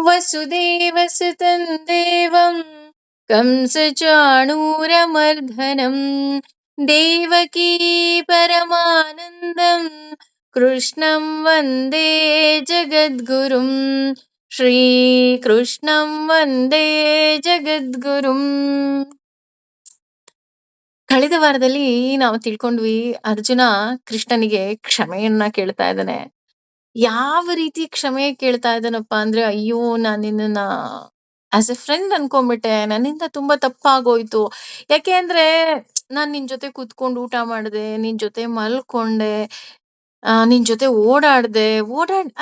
ವಸುದೇವಸುತಂ ದೇವಂ ಕಂಸಚಾಣೂರಮರ್ಧನಂ ದೇವಕೀ ಪರಮಾನಂದಂ ಕೃಷ್ಣಂ ವಂದೇ ಜಗದ್ಗುರುಂ ಶ್ರೀಕೃಷ್ಣಂ ವಂದೇ ಜಗದ್ಗುರುಂ. ಕಳೆದ ವಾರದಲ್ಲಿ ನಾವು ತಿಳ್ಕೊಂಡ್ವಿ, ಅರ್ಜುನ ಕೃಷ್ಣನಿಗೆ ಕ್ಷಮೆಯನ್ನ ಕೇಳ್ತಾ ಇದ್ದಾನೆ. ಯಾವ ರೀತಿ ಕ್ಷಮೆ ಕೇಳ್ತಾ ಇದ್ದಾನಪ್ಪ ಅಂದ್ರೆ, ಅಯ್ಯೋ ನಾನ್ ನಿನ್ನನ್ನ ಆಸ್ ಎ ಫ್ರೆಂಡ್ ಅನ್ಕೊಂಡ್ಬಿಟ್ಟೆ, ನನ್ನಿಂದ ತುಂಬಾ ತಪ್ಪಾಗೋಯ್ತು. ಯಾಕೆ ಅಂದ್ರೆ ನಾನ್ ನಿನ್ ಜೊತೆ ಕೂತ್ಕೊಂಡು ಊಟ ಮಾಡ್ದೆ, ನಿನ್ ಜೊತೆ ಮಲ್ಕೊಂಡೆ, ನಿನ್ ಜೊತೆ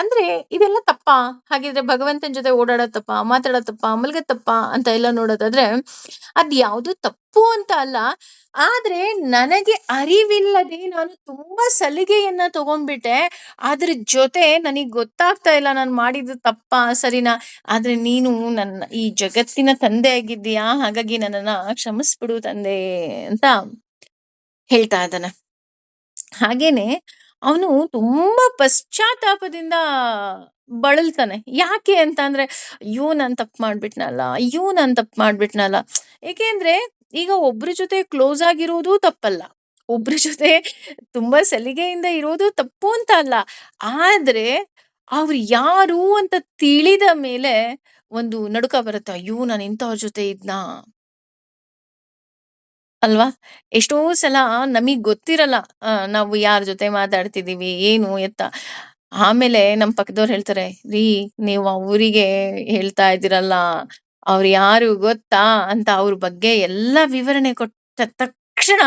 ಅಂದ್ರೆ ಇದೆಲ್ಲ ತಪ್ಪಾ? ಹಾಗಿದ್ರೆ ಭಗವಂತನ ಜೊತೆ ಓಡಾಡೋದ್ ತಪ್ಪಾ, ಮಾತಾಡೋದ್ ತಪ್ಪಾ, ಮಲ್ಗೋದ್ ತಪ್ಪಾ ಅಂತ ಎಲ್ಲ ನೋಡೋದಾದ್ರೆ ಅದ್ ಯಾವ್ದು ತಪ್ಪು ಅಂತ ಅಲ್ಲ. ಆದ್ರೆ ನನಗೆ ಅರಿವಿಲ್ಲದೆ ನಾನು ತುಂಬಾ ಸಲಿಗೆಯನ್ನ ತಗೊಂಡ್ಬಿಟ್ಟೆ. ಅದ್ರ ಜೊತೆ ನನಗ್ ಗೊತ್ತಾಗ್ತಾ ಇಲ್ಲ ನಾನ್ ಮಾಡಿದ್ದು ತಪ್ಪಾ ಸರಿನಾ. ಆದ್ರೆ ನೀನು ನನ್ನ ಈ ಜಗತ್ತಿನ ತಂದೆ ಆಗಿದ್ದೀಯಾ, ಹಾಗಾಗಿ ನನ್ನನ್ನ ಕ್ಷಮಿಸ್ಬಿಡು ತಂದೆ ಅಂತ ಹೇಳ್ತಾ ಇದ್ದಾನೆ. ಹಾಗೇನೆ ಅವನು ತುಂಬಾ ಪಶ್ಚಾತ್ತಾಪದಿಂದ ಬಳಲ್ತಾನೆ. ಯಾಕೆ ಅಂತ ಅಂದ್ರೆ, ಅಯ್ಯೋ ನಾನ್ ತಪ್ಪು ಮಾಡ್ಬಿಟ್ನಲ್ಲ, ಅಯ್ಯೋ ನಾನ್ ತಪ್ಪು ಮಾಡ್ಬಿಟ್ನಲ್ಲ. ಏಕೆಂದ್ರೆ ಈಗ ಒಬ್ರ ಜೊತೆ ಕ್ಲೋಸ್ ಆಗಿರೋದು ತಪ್ಪಲ್ಲ, ಒಬ್ರ ಜೊತೆ ತುಂಬಾ ಸಲಿಗೆಯಿಂದ ಇರೋದು ತಪ್ಪು ಅಂತ ಅಲ್ಲ. ಆದ್ರೆ ಅವ್ರು ಯಾರು ಅಂತ ತಿಳಿದ ಮೇಲೆ ಒಂದು ನಡುಕ ಬರುತ್ತೆ. ಅಯ್ಯೋ ನಾನು ಇಂಥವ್ರ ಜೊತೆ ಇದ್ನಾ ಅಲ್ವಾ? ಎಷ್ಟೋ ಸಲ ನಮಿಗ್ ಗೊತ್ತಿರಲ್ಲ ನಾವು ಯಾರ್ ಜೊತೆ ಮಾತಾಡ್ತಿದೀವಿ, ಏನು ಎತ್ತ. ಆಮೇಲೆ ನಮ್ ಪಕ್ಕದವ್ರು ಹೇಳ್ತಾರೆ, "ರೀ ನೀವು ಅವ್ರಿಗೆ ಹೇಳ್ತಾ ಇದ್ದೀರಲ್ಲ, ಅವ್ರು ಯಾರು ಗೊತ್ತಾ?" ಅಂತ ಅವ್ರ ಬಗ್ಗೆ ಎಲ್ಲ ವಿವರಣೆ ಕೊಟ್ಟ ತಕ್ಷಣ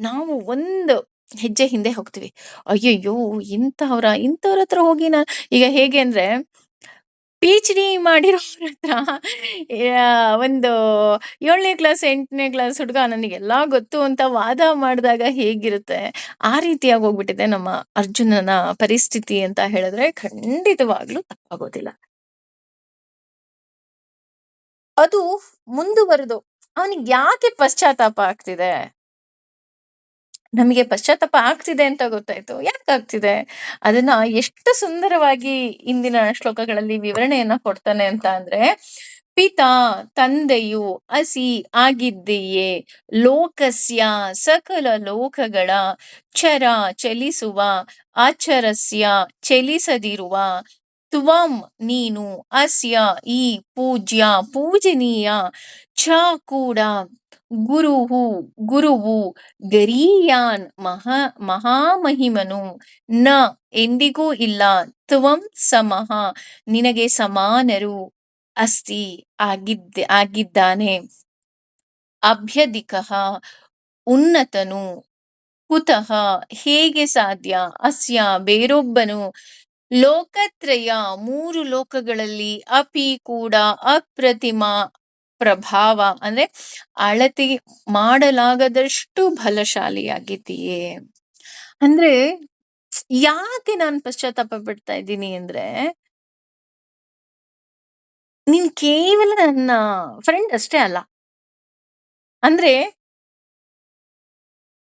ನಾವು ಒಂದು ಹೆಜ್ಜೆ ಹಿಂದೆ ಹೋಗ್ತೀವಿ. ಅಯ್ಯಯ್ಯೋ! ಇಂಥವ್ರ ಹತ್ರ ಹೋಗಿ ಈಗ ಹೇಗೆ ಅಂದ್ರೆ ಪಿಎಚ್‌ಡಿ ಮಾಡಿರೋರ ಹತ್ರ ಒಂದು 7ನೇ ಕ್ಲಾಸ್, 8ನೇ ಕ್ಲಾಸ್ ಹುಡುಗ ನನಗೆಲ್ಲಾ ಗೊತ್ತು ಅಂತ ವಾದ ಮಾಡಿದಾಗ ಹೇಗಿರುತ್ತೆ, ಆ ರೀತಿಯಾಗಿ ಹೋಗ್ಬಿಟ್ಟಿದೆ ನಮ್ಮ ಅರ್ಜುನನ ಪರಿಸ್ಥಿತಿ ಅಂತ ಹೇಳಿದ್ರೆ ಖಂಡಿತವಾಗ್ಲೂ ತಪ್ಪಾಗೋದಿಲ್ಲ. ಅದು ಮುಂದುವರೆದು ಅವನಿಗೆ ಯಾಕೆ ಪಶ್ಚಾತ್ತಾಪ ಆಗ್ತಿದೆ? ನಮಗೆ ಪಶ್ಚಾತ್ತಾಪ ಆಗ್ತಿದೆ ಅಂತ ಗೊತ್ತಾಯ್ತು. ಯಾಕಾಗ್ತಿದೆ? ಅದನ್ನ ಎಷ್ಟು ಸುಂದರವಾಗಿ ಇಂದಿನ ಶ್ಲೋಕಗಳಲ್ಲಿ ವಿವರಣೆಯನ್ನ ಕೊಡ್ತಾನೆ ಅಂತ ಅಂದ್ರೆ, ಪಿತಾ ತಂದೆಯು ಅಸಿ ಆಗಿದ್ದೀಯೆ, ಲೋಕಸ್ಯ ಸಕಲ ಲೋಕಗಳ ಚರ ಚಲಿಸುವ ಅಚರಸ್ಯ ಚಲಿಸದಿರುವ ತ್ವಂ ನೀನು ಅಸ್ಯ ಈ ಪೂಜ್ಯ ಪೂಜನೀಯ ಛ ಕೂಡ ಗುರುಹು ಗುರುವು ಗರೀಯಾನ್ ಮಹಾಮಹಿಮನು ನ ಎಂದಿಗೂ ಇಲ್ಲ ತ್ವಂ ಸಮಃ ನಿನಗೆ ಸಮಾನರು ಅಸ್ತಿ ಆಗಿದ್ದಾನೆ ಅಭ್ಯಧಿಕಃ ಉನ್ನತನು ಕುತಃ ಹೇಗೆ ಸಾಧ್ಯ ಅಸ್ಯ ಬೇರೊಬ್ಬನು ಲೋಕತ್ರಯ ಮೂರು ಲೋಕಗಳಲ್ಲಿ ಅಪಿ ಕೂಡ ಅಪ್ರತಿಮ ಪ್ರಭಾವ ಅಂದ್ರೆ ಅಳತೆ ಮಾಡಲಾಗದಷ್ಟು ಬಲಶಾಲಿಯಾಗಿದ್ದೀಯೇ. ಅಂದ್ರೆ ಯಾಕೆ ನಾನು ಪಶ್ಚಾತ್ತಾಪ ಪಡ್ತಾ ಇದ್ದೀನಿ ಅಂದ್ರೆ, ನೀನ್ ಕೇವಲ ನನ್ನ ಫ್ರೆಂಡ್ ಅಷ್ಟೇ ಅಲ್ಲ. ಅಂದ್ರೆ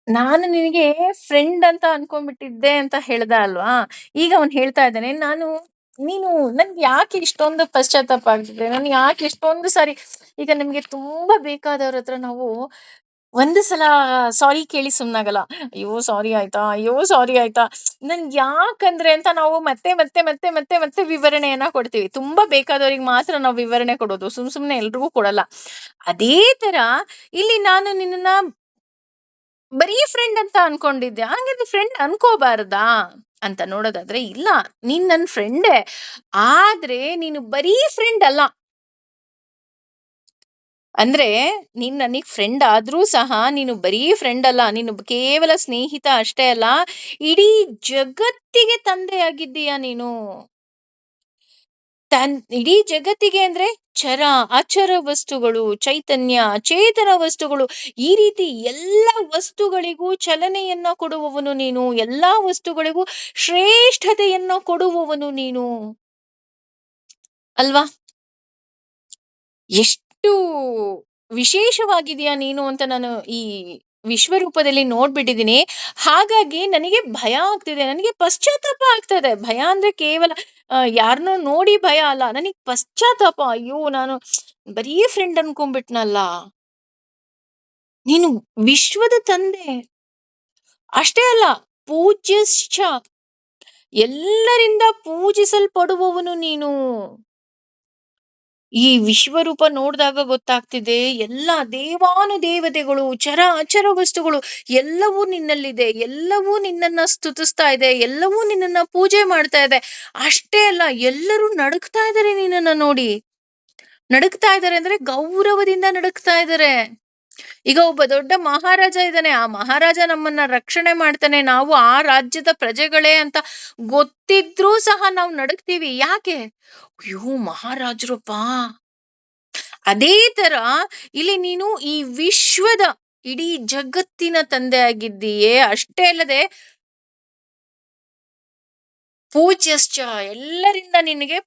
ನಾನು ನಿನಗೆ ಫ್ರೆಂಡ್ ಅಂತ ಅನ್ಕೊಂಡ್ಬಿಟ್ಟಿದ್ದೆ ಅಂತ ಹೇಳ್ದ ಅಲ್ವಾ? ಈಗ ಅವ್ನು ಹೇಳ್ತಾ ಇದ್ದಾನೆ, ನನ್ಗೆ ಯಾಕೆ ಇಷ್ಟೊಂದು ಪಶ್ಚಾತ್ತಾಪ ಆಗ್ತಿದೆ, ನನ್ಗೆ ಯಾಕೆ ಇಷ್ಟೊಂದು ಸಾರಿ. ಈಗ ನಿಮ್ಗೆ ತುಂಬಾ ಬೇಕಾದವ್ರ ಹತ್ರ ನಾವು ಒಂದು ಸಲ ಸಾರಿ ಕೇಳಿ ಸುಮ್ನಾಗಲ್ಲ. ಅಯ್ಯೋ ಸಾರಿ ಆಯ್ತಾ, ಅಯ್ಯೋ ಸಾರಿ ಆಯ್ತಾ. ನನ್ಗೆ ಯಾಕಂದ್ರೆ ಅಂತ ನಾವು ಮತ್ತೆ ಮತ್ತೆ ಮತ್ತೆ ಮತ್ತೆ ಮತ್ತೆ ವಿವರಣೆಯನ್ನ ಕೊಡ್ತೀವಿ. ತುಂಬಾ ಬೇಕಾದವ್ರಿಗೆ ಮಾತ್ರ ನಾವು ವಿವರಣೆ ಕೊಡೋದು, ಸುಮ್ನೆ ಎಲ್ರಿಗೂ ಕೊಡಲ್ಲ. ಅದೇ ತರ ಇಲ್ಲಿ ನಾನು ನಿನ್ನನ್ನ ಬರೀ ಫ್ರೆಂಡ್ ಅಂತ ಅನ್ಕೊಂಡಿದ್ದೆ, ಹಂಗಿದ್ರೆ ಫ್ರೆಂಡ್ ಅನ್ಕೋಬಾರ್ದಾ ಅಂತ ನೋಡೋದಾದ್ರೆ, ಇಲ್ಲ ನೀನ್ ನನ್ ಫ್ರೆಂಡೇ. ಆದ್ರೆ ನೀನು ಬರೀ ಫ್ರೆಂಡ್ ಅಲ್ಲ. ಅಂದ್ರೆ ನೀನ್ ನನಗ್ ಫ್ರೆಂಡ್ ಆದ್ರೂ ಸಹ ನೀನು ಬರೀ ಫ್ರೆಂಡ್ ಅಲ್ಲ, ನೀನು ಕೇವಲ ಸ್ನೇಹಿತ ಅಷ್ಟೇ ಅಲ್ಲ, ಇಡೀ ಜಗತ್ತಿಗೆ ತಂದೆಯಾಗಿದ್ದೀಯ ನೀನು. ಇಡೀ ಜಗತ್ತಿಗೆ ಅಂದ್ರೆ ಚರ ಅಚರ ವಸ್ತುಗಳು, ಚೈತನ್ಯ ಚೇತನ ವಸ್ತುಗಳು, ಈ ರೀತಿ ಎಲ್ಲ ವಸ್ತುಗಳಿಗೂ ಚಲನೆಯನ್ನ ಕೊಡುವವನು ನೀನು, ಎಲ್ಲಾ ವಸ್ತುಗಳಿಗೂ ಶ್ರೇಷ್ಠತೆಯನ್ನ ಕೊಡುವವನು ನೀನು ಅಲ್ವಾ? ಎಷ್ಟು ವಿಶೇಷವಾಗಿದೆಯಾ ನೀನು ಅಂತ ನಾನು ಈ ವಿಶ್ವರೂಪದಲ್ಲಿ ನೋಡ್ಬಿಟ್ಟಿದ್ದೀನಿ. ಹಾಗಾಗಿ ನನಗೆ ಭಯ ಆಗ್ತಿದೆ. ನನಗೆ ಪಶ್ಚಾತ್ತಾಪ ಆಗ್ತದೆ. ಭಯ ಅಂದ್ರೆ ಕೇವಲ ಯಾರನ್ನೋ ನೋಡಿ ಭಯ ಅಲ್ಲ. ನನಗ್ ಪಶ್ಚಾತ್ತಾಪ. ಅಯ್ಯೋ! ನಾನು ಬರೀ ಫ್ರೆಂಡ್ ಅನ್ಕೊಂಡ್ಬಿಟ್ನಲ್ಲ. ನೀನು ವಿಶ್ವದ ತಂದೆ. ಅಷ್ಟೇ ಅಲ್ಲ, ಪೂಜ್ಯಶ್ಚ, ಎಲ್ಲರಿಂದ ಪೂಜಿಸಲ್ಪಡುವವನು ನೀನು. ಈ ವಿಶ್ವರೂಪ ನೋಡಿದಾಗ ಗೊತ್ತಾಗ್ತಿದೆ, ಎಲ್ಲ ದೇವಾನುದೇವತೆಗಳು, ಚರ ಅಚರ ವಸ್ತುಗಳು ಎಲ್ಲವೂ ನಿನ್ನಲ್ಲಿದೆ. ಎಲ್ಲವೂ ನಿನ್ನನ್ನ ಸ್ತುತಿಸ್ತಾ ಇದೆ. ಎಲ್ಲವೂ ನಿನ್ನನ್ನ ಪೂಜೆ ಮಾಡ್ತಾ ಇದೆ. ಅಷ್ಟೇ ಅಲ್ಲ, ಎಲ್ಲರೂ ನಡುಗ್ತಾ ಇದ್ದಾರೆ ನಿನ್ನನ್ನ ನೋಡಿ. ನಡುಗ್ತಾ ಇದ್ದಾರೆ ಅಂದ್ರೆ ಗೌರವದಿಂದ ನಡುಗ್ತಾ ಇದ್ದಾರೆ. ಈಗ ಒಬ್ಬ ದೊಡ್ಡ ಮಹಾರಾಜ ಇದ್ದಾನೆ. ಆ ಮಹಾರಾಜ ನಮ್ಮನ್ನ ರಕ್ಷಣೆ ಮಾಡ್ತಾನೆ. ನಾವು ಆ ರಾಜ್ಯದ ಪ್ರಜೆಗಳೇ ಅಂತ ಗೊತ್ತಿದ್ರೂ ಸಹ ನಾವು ನಡುಗ್ತೀವಿ. ಯಾಕೆ? ಅಯ್ಯೋ ಮಹಾರಾಜರಪ್ಪ. ಅದೇ ತರ ಇಲ್ಲಿ ನೀನು ಈ ವಿಶ್ವದ, ಇಡೀ ಜಗತ್ತಿನ ತಂದೆ ಆಗಿದ್ದೀಯೇ. ಅಷ್ಟೇ ಅಲ್ಲದೆ ಪೂಜ್ಯಶ್ಚ, ಎಲ್ಲರಿಂದ ನಿನಗೆ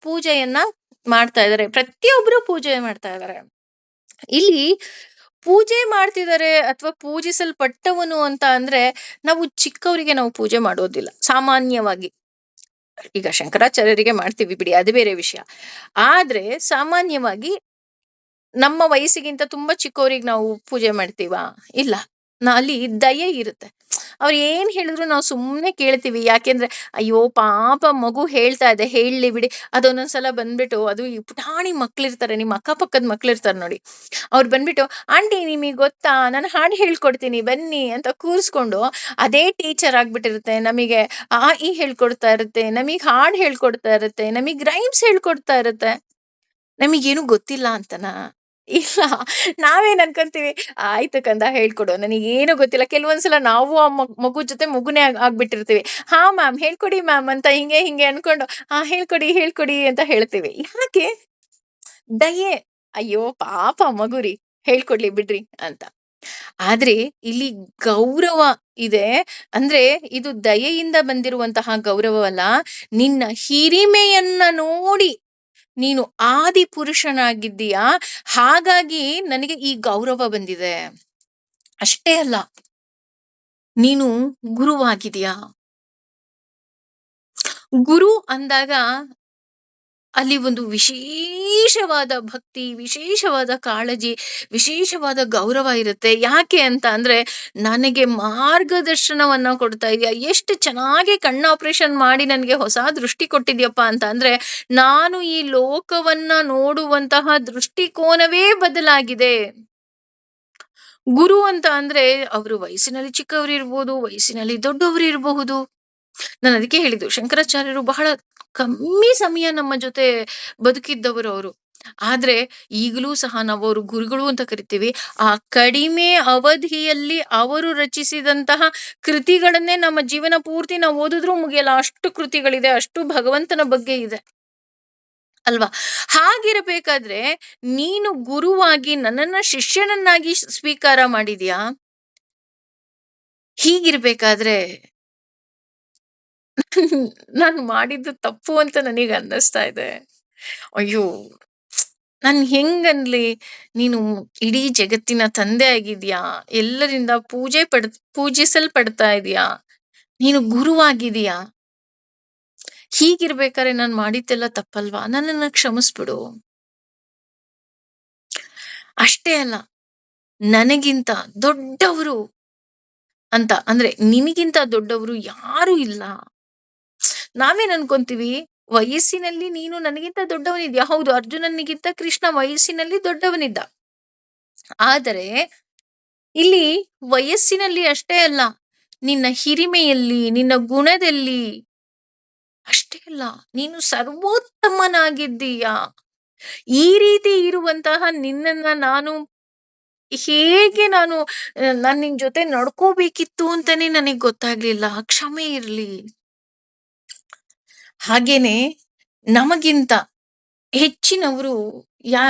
ಪೂಜೆಯನ್ನ ಮಾಡ್ತಾ ಇದ್ದಾರೆ. ಪ್ರತಿಯೊಬ್ರು ಪೂಜೆ ಮಾಡ್ತಾ ಇದ್ದಾರೆ. ಇಲ್ಲಿ ಪೂಜೆ ಮಾಡ್ತಿದ್ದಾರೆ ಅಥವಾ ಪೂಜಿಸಲ್ಪಟ್ಟವನು ಅಂತ ಅಂದ್ರೆ, ನಾವು ಚಿಕ್ಕವರಿಗೆ ನಾವು ಪೂಜೆ ಮಾಡೋದಿಲ್ಲ ಸಾಮಾನ್ಯವಾಗಿ. ಈಗ ಶಂಕರಾಚಾರ್ಯರಿಗೆ ಮಾಡ್ತೀವಿ ಬಿಡಿ, ಅದು ಬೇರೆ ವಿಷಯ. ಆದ್ರೆ ಸಾಮಾನ್ಯವಾಗಿ ನಮ್ಮ ವಯಸ್ಸಿಗಿಂತ ತುಂಬಾ ಚಿಕ್ಕವರಿಗೆ ನಾವು ಪೂಜೆ ಮಾಡ್ತೀವಾ? ಇಲ್ಲ. ಅಲ್ಲಿ ದಯೆ ಇರುತ್ತೆ. ಅವ್ರು ಏನ್ ಹೇಳಿದ್ರು ನಾವು ಸುಮ್ನೆ ಕೇಳ್ತೀವಿ. ಯಾಕೆಂದ್ರೆ ಅಯ್ಯೋ ಪಾಪ ಮಗು ಹೇಳ್ತಾ ಇದೆ, ಹೇಳಲಿ ಬಿಡಿ. ಅದೊಂದೊಂದ್ಸಲ ಬಂದ್ಬಿಟ್ಟು, ಅದು ಈ ಪುಟಾಣಿ ಮಕ್ಳಿರ್ತಾರೆ, ನಿಮ್ಮ ಅಕ್ಕಪಕ್ಕದ ಮಕ್ಳಿರ್ತಾರೆ ನೋಡಿ. ಅವ್ರು ಬಂದ್ಬಿಟ್ಟು, ಆಂಟಿ ನಿಮಗೆ ಗೊತ್ತಾ, ನಾನು ಹಾಡು ಹೇಳ್ಕೊಡ್ತೀನಿ ಬನ್ನಿ ಅಂತ ಕೂರಿಸ್ಕೊಂಡು, ಅದೇ ಟೀಚರ್ ಆಗ್ಬಿಟ್ಟಿರುತ್ತೆ. ನಮಗೆ ಆ ಈ ಹೇಳ್ಕೊಡ್ತಾ ಇರುತ್ತೆ, ನಮಗ್ ಹಾಡು ಹೇಳ್ಕೊಡ್ತಾ ಇರುತ್ತೆ, ನಮಗ್ ರೈಮ್ಸ್ ಹೇಳ್ಕೊಡ್ತಾ ಇರುತ್ತೆ. ನಮಗೇನು ಗೊತ್ತಿಲ್ಲ ಅಂತನಾ? ಇಲ್ಲ. ನಾವೇನ್ ಅನ್ಕೊಂತೀವಿ, ಆಯ್ತು ಕಂದ ಹೇಳ್ಕೊಡು, ನನಗೇನು ಗೊತ್ತಿಲ್ಲ. ಕೆಲವೊಂದ್ಸಲ ನಾವು ಆ ಮಗು ಜೊತೆ ಮಗುನೇ ಆಗ್ಬಿಟ್ಟಿರ್ತೀವಿ. ಹಾ ಮ್ಯಾಮ್ ಹೇಳ್ಕೊಡಿ ಮ್ಯಾಮ್ ಅಂತ ಹಿಂಗೆ ಹಿಂಗೆ ಅನ್ಕೊಂಡು, ಹಾ ಹೇಳ್ಕೊಡಿ ಹೇಳ್ಕೊಡಿ ಅಂತ ಹೇಳ್ತೀವಿ. ಯಾಕೆ? ದಯೆ. ಅಯ್ಯೋ ಪಾಪ ಮಗುರಿ, ಹೇಳ್ಕೊಡ್ಲಿ ಬಿಡ್ರಿ ಅಂತ. ಆದ್ರೆ ಇಲ್ಲಿ ಗೌರವ ಇದೆ. ಅಂದ್ರೆ ಇದು ದಯೆಯಿಂದ ಬಂದಿರುವಂತಹ ಗೌರವವಲ್ಲ. ನಿನ್ನ ಹಿರಿಮೆಯನ್ನ ನೋಡಿ ನೀನು ಆದಿ ಪುರುಷನಾಗಿದ್ದೀಯಾ, ಹಾಗಾಗಿ ನನಗೆ ಈ ಗೌರವ ಬಂದಿದೆ. ಅಷ್ಟೇ ಅಲ್ಲ, ನೀನು ಗುರುವಾಗಿದೀಯಾ. ಗುರು ಅಂದಾಗ ಅಲ್ಲಿ ಒಂದು ವಿಶೇಷವಾದ ಭಕ್ತಿ, ವಿಶೇಷವಾದ ಕಾಳಜಿ, ವಿಶೇಷವಾದ ಗೌರವ ಇರುತ್ತೆ. ಯಾಕೆ ಅಂತ ಅಂದ್ರೆ, ನನಗೆ ಮಾರ್ಗದರ್ಶನವನ್ನ ಕೊಡ್ತಾ ಇದೀಯ. ಎಷ್ಟು ಚೆನ್ನಾಗಿ ಕಣ್ಣು ಆಪರೇಷನ್ ಮಾಡಿ ನನಗೆ ಹೊಸ ದೃಷ್ಟಿ ಕೊಟ್ಟಿದ್ಯಪ್ಪ ಅಂತ ಅಂದ್ರೆ, ನಾನು ಈ ಲೋಕವನ್ನ ನೋಡುವಂತಹ ದೃಷ್ಟಿಕೋನವೇ ಬದಲಾಗಿದೆ. ಗುರು ಅಂತ ಅಂದ್ರೆ ಅವರು ವಯಸ್ಸಿನಲ್ಲಿ ಚಿಕ್ಕವರು ಇರ್ಬೋದು, ವಯಸ್ಸಿನಲ್ಲಿ ದೊಡ್ಡವರು ಇರಬಹುದು. ನಾನು ಅದಕ್ಕೆ ಹೇಳಿದ್ದು, ಶಂಕರಾಚಾರ್ಯರು ಬಹಳ ಕಮ್ಮಿ ಸಮಯ ನಮ್ಮ ಜೊತೆ ಬದುಕಿದ್ದವರು ಅವರು. ಆದ್ರೆ ಈಗಲೂ ಸಹ ನಾವು ಅವರು ಗುರುಗಳು ಅಂತ ಕರಿತೀವಿ. ಆ ಕಡಿಮೆ ಅವಧಿಯಲ್ಲಿ ಅವರು ರಚಿಸಿದಂತಹ ಕೃತಿಗಳನ್ನೇ ನಮ್ಮ ಜೀವನ ಪೂರ್ತಿ ನಾವು ಓದಿದ್ರೂ ಮುಗಿಯಲ್ಲ. ಅಷ್ಟು ಕೃತಿಗಳಿದೆ, ಅಷ್ಟು ಭಗವಂತನ ಬಗ್ಗೆ ಇದೆ ಅಲ್ವಾ? ಹಾಗಿರಬೇಕಾದ್ರೆ ನೀನು ಗುರುವಾಗಿ ನನ್ನನ್ನ ಶಿಷ್ಯನನ್ನಾಗಿ ಸ್ವೀಕಾರ ಮಾಡಿದ್ಯಾ. ಹೀಗಿರ್ಬೇಕಾದ್ರೆ ನಾನು ಮಾಡಿದ್ದು ತಪ್ಪು ಅಂತ ನನಗೆ ಅನ್ನಿಸ್ತಾ ಇದೆ. ಅಯ್ಯೋ! ನಾನ್ ಹೆಂಗನ್ಲಿ? ನೀನು ಇಡೀ ಜಗತ್ತಿನ ತಂದೆ ಆಗಿದ್ಯಾ. ಎಲ್ಲರಿಂದ ಪೂಜಿಸಲ್ಪಡ್ತಾ ಇದೀಯಾ. ನೀನು ಗುರುವಾಗಿದೀಯಾ. ಹೀಗಿರ್ಬೇಕಾದ್ರೆ ನಾನ್ ಮಾಡಿದ್ದೆಲ್ಲ ತಪ್ಪಲ್ವಾ? ನನ್ನನ್ನ ಕ್ಷಮಿಸ್ಬಿಡು. ಅಷ್ಟೇ ಅಲ್ಲ, ನನಗಿಂತ ದೊಡ್ಡವರು ಅಂತ ಅಂದ್ರೆ ನಿನಗಿಂತ ದೊಡ್ಡವರು ಯಾರೂ ಇಲ್ಲ. ನಾವೇನ್ ಅನ್ಕೊಂತೀವಿ, ವಯಸ್ಸಿನಲ್ಲಿ ನೀನು ನನಗಿಂತ ದೊಡ್ಡವನಿದ್ಯಾ. ಹೌದು, ಅರ್ಜುನನಿಗಿಂತ ಕೃಷ್ಣ ವಯಸ್ಸಿನಲ್ಲಿ ದೊಡ್ಡವನಿದ್ದ. ಆದರೆ ಇಲ್ಲಿ ವಯಸ್ಸಿನಲ್ಲಿ ಅಷ್ಟೇ ಅಲ್ಲ, ನಿನ್ನ ಹಿರಿಮೆಯಲ್ಲಿ, ನಿನ್ನ ಗುಣದಲ್ಲಿ ಅಷ್ಟೇ ಅಲ್ಲ, ನೀನು ಸರ್ವೋತ್ತಮನಾಗಿದ್ದೀಯಾ. ಈ ರೀತಿ ಇರುವಂತಹ ನಿನ್ನನ್ನ ನಾನು ಹೇಗೆ ನಾನ್ ನಿನ್ ಜೊತೆ ನಡ್ಕೋಬೇಕಿತ್ತು ಅಂತಾನೆ ನನಗ್ ಗೊತ್ತಾಗ್ಲಿಲ್ಲ. ಕ್ಷಮೆ ಇರ್ಲಿ. ಹಾಗೇನೆ ನಮಗಿಂತ ಹೆಚ್ಚಿನವರು, ಯಾ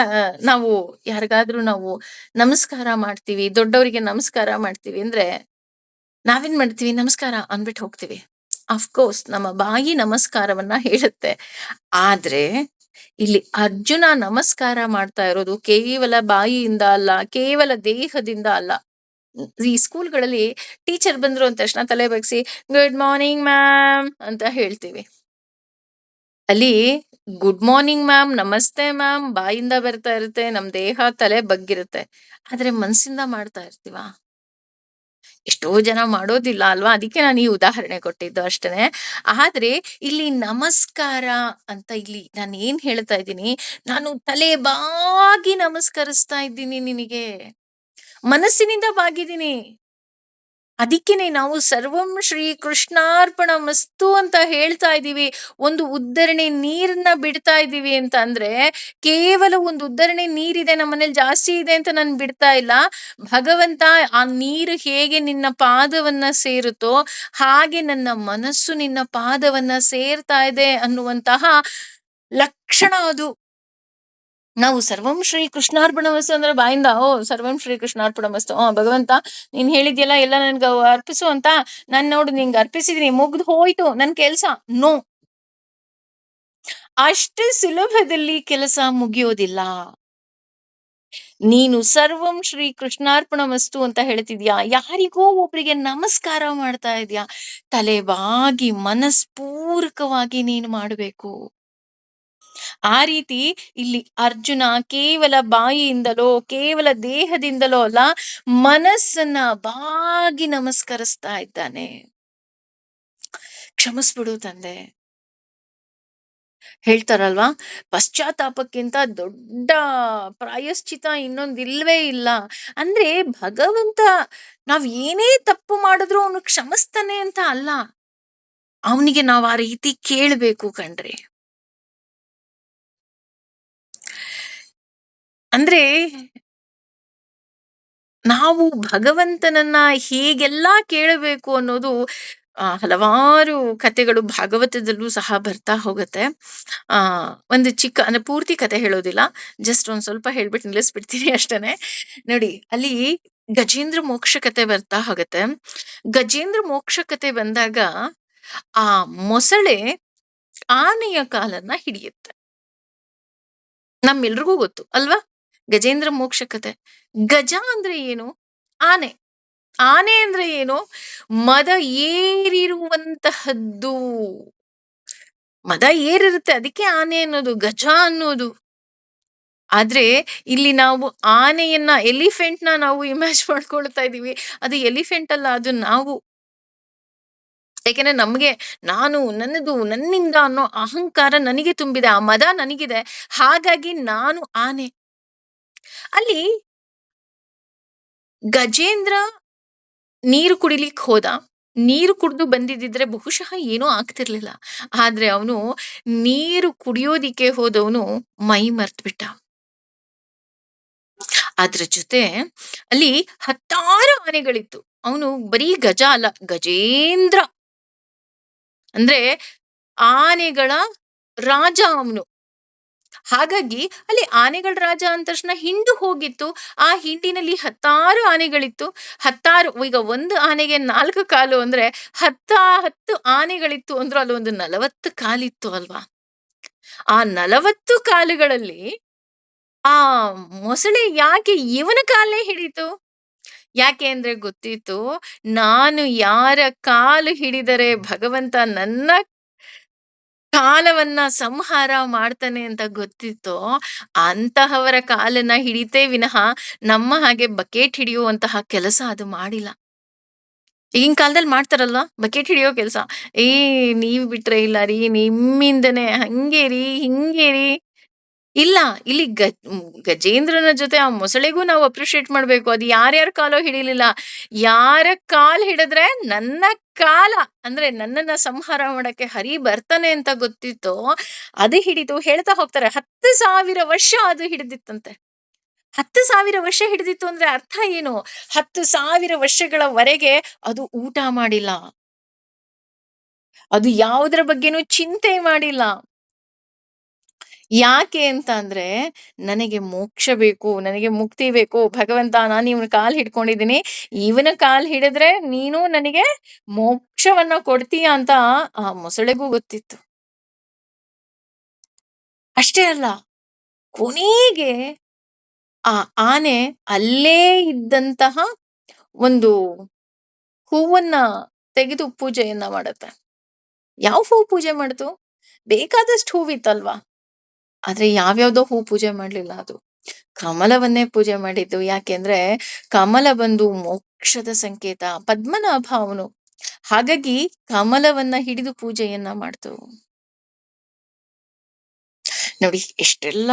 ನಾವು ಯಾರಿಗಾದ್ರೂ ನಾವು ನಮಸ್ಕಾರ ಮಾಡ್ತೀವಿ, ದೊಡ್ಡವರಿಗೆ ನಮಸ್ಕಾರ ಮಾಡ್ತೀವಿ ಅಂದ್ರೆ ನಾವೇನ್ ಮಾಡ್ತೀವಿ? ನಮಸ್ಕಾರ ಅಂದ್ಬಿಟ್ಟು ಹೋಗ್ತೀವಿ. ಅಫ್ಕೋರ್ಸ್ ನಮ್ಮ ಬಾಯಿ ನಮಸ್ಕಾರವನ್ನ ಹೇಳುತ್ತೆ. ಆದ್ರೆ ಇಲ್ಲಿ ಅರ್ಜುನ ನಮಸ್ಕಾರ ಮಾಡ್ತಾ ಇರೋದು ಕೇವಲ ಬಾಯಿಯಿಂದ ಅಲ್ಲ, ಕೇವಲ ದೇಹದಿಂದ ಅಲ್ಲ. ಈ ಸ್ಕೂಲ್ಗಳಲ್ಲಿ ಟೀಚರ್ ಬಂದ್ರು ಅಂದ ತಕ್ಷಣ ತಲೆ ಬಗ್ಸಿ ಗುಡ್ ಮಾರ್ನಿಂಗ್ ಮ್ಯಾಮ್ ಅಂತ ಹೇಳ್ತೀವಿ. ಅಲ್ಲಿ ಗುಡ್ ಮಾರ್ನಿಂಗ್ ಮ್ಯಾಮ್, ನಮಸ್ತೆ ಮ್ಯಾಮ್ ಬಾಯಿಂದ ಬರ್ತಾ ಇರುತ್ತೆ, ನಮ್ ದೇಹ ತಲೆ ಬಗ್ಗಿರುತ್ತೆ. ಆದ್ರೆ ಮನ್ಸಿಂದ ಮಾಡ್ತಾ ಇರ್ತೀವ? ಎಷ್ಟೋ ಜನ ಮಾಡೋದಿಲ್ಲ ಅಲ್ವಾ? ಅದಕ್ಕೆ ನಾನು ಈ ಉದಾಹರಣೆ ಕೊಟ್ಟಿದ್ದು ಅಷ್ಟೇನೆ. ಆದ್ರೆ ಇಲ್ಲಿ ನಮಸ್ಕಾರ ಅಂತ ಇಲ್ಲಿ ನಾನು ಏನ್ ಹೇಳ್ತಾ ಇದ್ದೀನಿ, ನಾನು ತಲೆ ಬಾಗಿ ನಮಸ್ಕರಿಸ್ತಾ ಇದ್ದೀನಿ ನಿನಗೆ. ಮನಸ್ಸಿನಿಂದ ಬಾಗಿದ್ದೀನಿ. ಅದಿಕ್ಕೇನೆ ನಾವು ಸರ್ವಂ ಶ್ರೀ ಕೃಷ್ಣಾರ್ಪಣಮಸ್ತು ಅಂತ ಹೇಳ್ತಾ ಇದ್ದೀವಿ. ಒಂದು ಉದ್ದರಣೆ ನೀರನ್ನ ಬಿಡ್ತಾ ಇದ್ದೀವಿ ಅಂತ ಅಂದ್ರೆ, ಕೇವಲ ಒಂದು ಉದ್ದರಣೆ ನೀರಿದೆ ನಮ್ಮನೇಲಿ ಜಾಸ್ತಿ ಇದೆ ಅಂತ ನಾನು ಬಿಡ್ತಾ ಇಲ್ಲ. ಭಗವಂತ ಆ ನೀರು ಹೇಗೆ ನಿನ್ನ ಪಾದವನ್ನ ಸೇರುತ್ತೋ, ಹಾಗೆ ನನ್ನ ಮನಸ್ಸು ನಿನ್ನ ಪಾದವನ್ನ ಸೇರ್ತಾ ಇದೆ ಅನ್ನುವಂತಹ ಲಕ್ಷಣ ಅದು. ನಾವು ಸರ್ವಂ ಶ್ರೀ ಕೃಷ್ಣಾರ್ಪಣಮಸ್ತು ಅಂದ್ರೆ ಬಾಯಿಂದ ಓ ಸರ್ವಂ ಶ್ರೀ ಕೃಷ್ಣಾರ್ಪಣಮಸ್ತು, ಭಗವಂತ ನೀನ್ ಹೇಳಿದ್ಯಲ್ಲ ಎಲ್ಲ ನನ್ಗ ಅರ್ಪಿಸು ಅಂತ, ನಾನ್ ನೋಡು ನಿಂಗೆ ಅರ್ಪಿಸಿದೀನಿ, ಮುಗ್ದು ಹೋಯ್ತು ನನ್ ಕೆಲ್ಸ. ನೋ, ಅಷ್ಟು ಸುಲಭದಲ್ಲಿ ಕೆಲಸ ಮುಗಿಯೋದಿಲ್ಲ. ನೀನು ಸರ್ವಂ ಶ್ರೀ ಕೃಷ್ಣಾರ್ಪಣಮಸ್ತು ಅಂತ ಹೇಳ್ತಿದ್ಯಾ, ಯಾರಿಗೋ ಒಬ್ರಿಗೆ ನಮಸ್ಕಾರ ಮಾಡ್ತಾ ಇದ್ಯಾ, ತಲೆ ಬಾಗಿ ಮನಸ್ಪೂರ್ವಕವಾಗಿ ನೀನು ಮಾಡಬೇಕು. ಆ ರೀತಿ ಇಲ್ಲಿ ಅರ್ಜುನ ಕೇವಲ ಬಾಯಿಯಿಂದಲೋ ಕೇವಲ ದೇಹದಿಂದಲೋ ಅಲ್ಲ, ಮನಸ್ಸನ್ನ ಬಾಗಿ ನಮಸ್ಕರಿಸ್ತಾ ಇದ್ದಾನೆ. ಕ್ಷಮಿಸ್ಬಿಡು ತಂದೆ. ಹೇಳ್ತಾರಲ್ವಾ, ಪಶ್ಚಾತ್ತಾಪಕ್ಕಿಂತ ದೊಡ್ಡ ಪ್ರಾಯಶ್ಚಿತ ಇನ್ನೊಂದಿಲ್ವೇ ಇಲ್ಲ. ಅಂದ್ರೆ ಭಗವಂತ ನಾವ್ ಏನೇ ತಪ್ಪು ಮಾಡಿದ್ರು ಅವನು ಕ್ಷಮಿಸ್ತಾನೆ ಅಂತ ಅಲ್ಲ, ಅವನಿಗೆ ನಾವ್ ಆ ರೀತಿ ಕೇಳ್ಬೇಕು ಕಣ್ರಿ. ಅಂದ್ರೆ ನಾವು ಭಗವಂತನನ್ನ ಹೇಗೆಲ್ಲಾ ಕೇಳಬೇಕು ಅನ್ನೋದು ಹಲವಾರು ಕಥೆಗಳು ಭಾಗವತದಲ್ಲೂ ಸಹ ಬರ್ತಾ ಹೋಗುತ್ತೆ. ಆ ಒಂದು ಚಿಕ್ಕ ಅಂದ್ರೆ ಪೂರ್ತಿ ಕಥೆ ಹೇಳೋದಿಲ್ಲ, ಜಸ್ಟ್ ಒಂದ್ ಸ್ವಲ್ಪ ಹೇಳ್ಬಿಟ್ಟು ನಿಲ್ಲಿಸ್ಬಿಡ್ತೀನಿ ಅಷ್ಟೇನೆ. ನೋಡಿ, ಅಲ್ಲಿ ಗಜೇಂದ್ರ ಮೋಕ್ಷ ಕತೆ ಬರ್ತಾ ಹೋಗುತ್ತೆ. ಗಜೇಂದ್ರ ಮೋಕ್ಷ ಕತೆ ಬಂದಾಗ ಆ ಮೊಸಳೆ ಆನೆಯ ಕಾಲನ್ನ ಹಿಡಿಯುತ್ತೆ. ನಮ್ಮೆಲ್ರಿಗೂ ಗೊತ್ತು ಅಲ್ವಾ ಗಜೇಂದ್ರ ಮೋಕ್ಷ ಕತೆ. ಗಜ ಅಂದ್ರೆ ಏನು? ಆನೆ. ಆನೆ ಅಂದ್ರೆ ಏನು? ಮದ ಏರಿರುವಂತಹದ್ದು. ಮದ ಏರಿರುತ್ತೆ, ಅದಕ್ಕೆ ಆನೆ ಅನ್ನೋದು, ಗಜ ಅನ್ನೋದು. ಆದ್ರೆ ಇಲ್ಲಿ ನಾವು ಆನೆಯನ್ನ ಎಲಿಫೆಂಟ್ ನ ನಾವು ಇಮ್ಯಾಜ್ ಮಾಡ್ಕೊಳ್ತಾ ಇದೀವಿ. ಅದು ಎಲಿಫೆಂಟ್ ಅಲ್ಲ, ಅದು ನಾವು. ಯಾಕೆಂದ್ರೆ ನಮ್ಗೆ ನಾನು ನನ್ನದು ನನ್ನಿಂದ ಅನ್ನೋ ಅಹಂಕಾರ ನನಗೆ ತುಂಬಿದೆ, ಆ ಮದ ನನಗಿದೆ. ಹಾಗಾಗಿ ನಾನು ಆನೆ. ಅಲ್ಲಿ ಗಜೇಂದ್ರ ನೀರು ಕುಡಿಲಿಕ್ಕೆ ಹೋದ. ನೀರು ಕುಡ್ದು ಬಂದಿದ್ದಿದ್ರೆ ಬಹುಶಃ ಏನೂ ಆಗ್ತಿರ್ಲಿಲ್ಲ. ಆದ್ರೆ ಅವನು ನೀರು ಕುಡಿಯೋದಿಕ್ಕೆ ಹೋದವನು ಮೈ ಮರ್ತ್ಬಿಟ್ಟ. ಅದ್ರ ಜೊತೆ ಅಲ್ಲಿ ಹತ್ತಾರು ಆನೆಗಳಿತ್ತು. ಅವನು ಬರೀ ಗಜ ಅಲ್ಲ, ಗಜೇಂದ್ರ ಅಂದ್ರೆ ಆನೆಗಳ ರಾಜ ಅವನು. ಹಾಗಾಗಿ ಅಲ್ಲಿ ಆನೆಗಳ ರಾಜ ಅಂದ ತಕ್ಷಣ ಹಿಂಡು ಹೋಗಿತ್ತು. ಆ ಹಿಂಡಿನಲ್ಲಿ ಹತ್ತಾರು ಆನೆಗಳಿತ್ತು. ಹತ್ತಾರು, ಈಗ ಒಂದು ಆನೆಗೆ 4 ಕಾಲು ಅಂದ್ರೆ 10 ಆನೆಗಳಿತ್ತು ಅಂದ್ರು ಅಲ್ಲೊಂದು 40 ಕಾಲಿತ್ತು ಅಲ್ವಾ? ಆ 40 ಕಾಲುಗಳಲ್ಲಿ ಆ ಮೊಸಳೆ ಯಾಕೆ ಇವನ ಕಾಲೇ ಹಿಡಿತು? ಯಾಕೆ ಅಂದ್ರೆ ಗೊತ್ತಿತ್ತು, ನಾನು ಯಾರ ಕಾಲು ಹಿಡಿದರೆ ಭಗವಂತ ನನ್ನ ಕಾಲವನ್ನ ಸಂಹಾರ ಮಾಡ್ತಾನೆ ಅಂತ ಗೊತ್ತಿತ್ತೋ, ಅಂತಹವರ ಕಾಲನ್ನ ಹಿಡಿತೇ ವಿನಃ ನಮ್ಮ ಹಾಗೆ ಬಕೆಟ್ ಹಿಡಿಯುವಂತಹ ಕೆಲಸ ಅದು ಮಾಡಿಲ್ಲ. ಈಗಿನ ಕಾಲದಲ್ಲಿ ಮಾಡ್ತಾರಲ್ವಾ ಬಕೆಟ್ ಹಿಡಿಯೋ ಕೆಲಸ. ಏ ನೀವ್ ಬಿಟ್ರೆ ಇಲ್ಲ ರೀ, ನಿಮ್ಮಿಂದನೇ ಹಂಗೆ ರೀ, ಹಿಂಗೆ ರೀ. ಇಲ್ಲ, ಇಲ್ಲಿ ಗಜೇಂದ್ರನ ಜೊತೆ ಆ ಮೊಸಳೆಗೂ ನಾವು ಅಪ್ರಿಶಿಯೇಟ್ ಮಾಡ್ಬೇಕು. ಅದು ಯಾರ್ಯಾರ ಕಾಲೋ ಹಿಡಿಲಿಲ್ಲ. ಯಾರ ಕಾಲ್ ಹಿಡಿದ್ರೆ ನನ್ನ ಕಾಲ ಅಂದ್ರೆ ನನ್ನನ್ನ ಸಂಹಾರ ಮಾಡಕ್ಕೆ ಹರಿ ಬರ್ತಾನೆ ಅಂತ ಗೊತ್ತಿತ್ತೋ, ಅದು ಹಿಡಿದು ಹೇಳ್ತಾ ಹೋಗ್ತಾರೆ 10,000 ವರ್ಷ ಅದು ಹಿಡಿದಿತ್ತಂತೆ. 10,000 ವರ್ಷ ಹಿಡಿದಿತ್ತು ಅಂದ್ರೆ ಅರ್ಥ ಏನು? 10,000 ವರ್ಷಗಳವರೆಗೆ ಅದು ಊಟ ಮಾಡಿಲ್ಲ. ಅದು ಯಾವುದರ ಬಗ್ಗೆನೂ ಚಿಂತೆ ಮಾಡಿಲ್ಲ. ಯಾಕೆ ಅಂತ ಅಂದ್ರೆ, ನನಗೆ ಮೋಕ್ಷ ಬೇಕು, ನನಗೆ ಮುಕ್ತಿ ಬೇಕು. ಭಗವಂತ ನಾನು ಇವನ ಕಾಲ್ ಹಿಡ್ಕೊಂಡಿದ್ದೀನಿ. ಇವನ ಕಾಲ್ ಹಿಡಿದ್ರೆ ನೀನು ನನಗೆ ಮೋಕ್ಷವನ್ನ ಕೊಡ್ತೀಯ ಅಂತ ಆ ಮೊಸಳೆಗೂ ಗೊತ್ತಿತ್ತು. ಅಷ್ಟೇ ಅಲ್ಲ, ಕೊನೆಗೆ ಆ ಆನೆ ಅಲ್ಲೇ ಇದ್ದಂತಹ ಒಂದು ಹೂವನ್ನ ತೆಗೆದು ಪೂಜೆಯನ್ನ ಮಾಡತ್ತೆ. ಯಾವ ಹೂ ಪೂಜೆ ಮಾಡ್ತು? ಬೇಕಾದಷ್ಟು ಹೂವಿತ್ತಲ್ವಾ? ಆದ್ರೆ ಯಾವ್ಯಾವ್ದೋ ಹೂ ಪೂಜೆ ಮಾಡ್ಲಿಲ್ಲ ಅದು. ಕಮಲವನ್ನೇ ಪೂಜೆ ಮಾಡಿದ್ದು. ಯಾಕೆಂದ್ರೆ ಕಮಲ ಬಂದು ಮೋಕ್ಷದ ಸಂಕೇತ. ಪದ್ಮನಾಭ ಅವನು. ಹಾಗಾಗಿ ಕಮಲವನ್ನ ಹಿಡಿದು ಪೂಜೆಯನ್ನ ಮಾಡ್ತು. ನೋಡಿ ಎಷ್ಟೆಲ್ಲ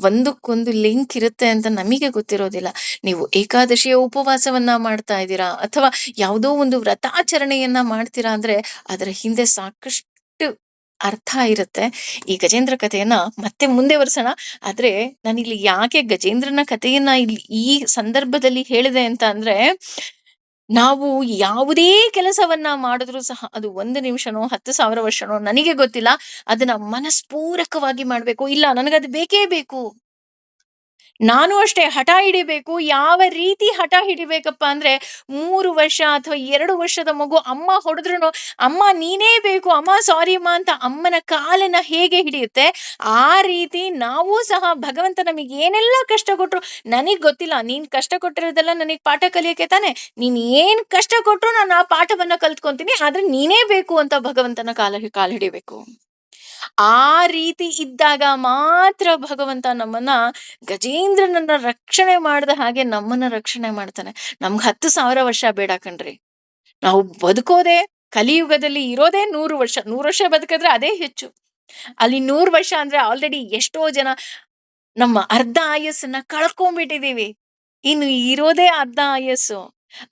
ಒಂದಕ್ಕೊಂದು ಲಿಂಕ್ ಇರುತ್ತೆ ಅಂತ ನಮಗೆ ಗೊತ್ತಿರೋದಿಲ್ಲ. ನೀವು ಏಕಾದಶಿಯ ಉಪವಾಸವನ್ನ ಮಾಡ್ತಾ ಇದ್ದೀರಾ ಅಥವಾ ಯಾವುದೋ ಒಂದು ವ್ರತಾಚರಣೆಯನ್ನ ಮಾಡ್ತೀರಾ ಅಂದ್ರೆ ಅದರ ಹಿಂದೆ ಸಾಕಷ್ಟು ಅರ್ಥ ಇರುತ್ತೆ. ಈ ಗಜೇಂದ್ರ ಕಥೆಯನ್ನ ಮತ್ತೆ ಮುಂದೆ ವರ್ಸೋಣ. ಆದ್ರೆ ನಾನಿಲ್ಲಿ ಯಾಕೆ ಗಜೇಂದ್ರನ ಕಥೆಯನ್ನ ಇಲ್ಲಿ ಈ ಸಂದರ್ಭದಲ್ಲಿ ಹೇಳಿದೆ ಅಂತ ಅಂದ್ರೆ, ನಾವು ಯಾವುದೇ ಕೆಲಸವನ್ನ ಮಾಡಿದ್ರು ಸಹ ಅದು 1 ನಿಮಿಷನೋ 10,000 ವರ್ಷನೋ ನನಗೆ ಗೊತ್ತಿಲ್ಲ. ಅದನ್ನ ಮನಸ್ಪೂರಕವಾಗಿ ಮಾಡ್ಬೇಕು. ಇಲ್ಲ ನನಗದು ಬೇಕೇ ಬೇಕು. ನಾನು ಅಷ್ಟೇ ಹಠ ಹಿಡಿಬೇಕು. ಯಾವ ರೀತಿ ಹಠ ಹಿಡಿಬೇಕಪ್ಪ ಅಂದ್ರೆ 3 ವರ್ಷ ಅಥವಾ 2 ವರ್ಷದ ಮಗು ಅಮ್ಮ ಹೊಡೆದ್ರುನು, "ಅಮ್ಮ ನೀನೇ ಬೇಕು. ಅಮ್ಮ ಸಾರಿ ಅಮ್ಮ" ಅಂತ ಅಮ್ಮನ ಕಾಲನ್ನ ಹೇಗೆ ಹಿಡಿಯುತ್ತೆ, ಆ ರೀತಿ ನಾವು ಸಹ ಭಗವಂತ ನಮಗೆ ಏನೆಲ್ಲ ಕಷ್ಟ ಕೊಟ್ರು, "ನನಗ್ ಗೊತ್ತಿಲ್ಲ. ನೀನ್ ಕಷ್ಟ ಕೊಟ್ಟಿರೋದೆಲ್ಲ ನನಗ್ ಪಾಠ ಕಲಿಯಕ್ಕೆ ತಾನೆ. ನೀನ್ ಏನ್ ಕಷ್ಟ ಕೊಟ್ರು ನಾನು ಆ ಪಾಠವನ್ನ ಕಲ್ತ್ಕೊಂತೀನಿ. ಆದ್ರೆ ನೀನೇ ಬೇಕು" ಅಂತ ಭಗವಂತನ ಕಾಲ್ ಹಿಡಿಬೇಕು. ಆ ರೀತಿ ಇದ್ದಾಗ ಮಾತ್ರ ಭಗವಂತ ನಮ್ಮನ್ನ ಗಜೇಂದ್ರನನ್ನ ರಕ್ಷಣೆ ಮಾಡ್ದ ಹಾಗೆ ನಮ್ಮನ್ನ ರಕ್ಷಣೆ ಮಾಡ್ತಾನೆ. ನಮ್ಗ್ 10,000 ವರ್ಷ ಬೇಡ ಕಣ್ರಿ. ನಾವು ಬದುಕೋದೇ ಕಲಿಯುಗದಲ್ಲಿ ಇರೋದೇ 100 ವರ್ಷ. 100 ವರ್ಷ ಬದುಕಿದ್ರೆ ಅದೇ ಹೆಚ್ಚು. ಅಲ್ಲಿ 100 ವರ್ಷ ಅಂದ್ರೆ ಆಲ್ರೆಡಿ ಎಷ್ಟೋ ಜನ ನಮ್ಮ ಅರ್ಧ ಆಯಸ್ಸನ್ನ ಕಳ್ಕೊಂಡ್ಬಿಟ್ಟಿದೀವಿ. ಇನ್ನು ಇರೋದೇ ಅರ್ಧ ಆಯಸ್ಸು.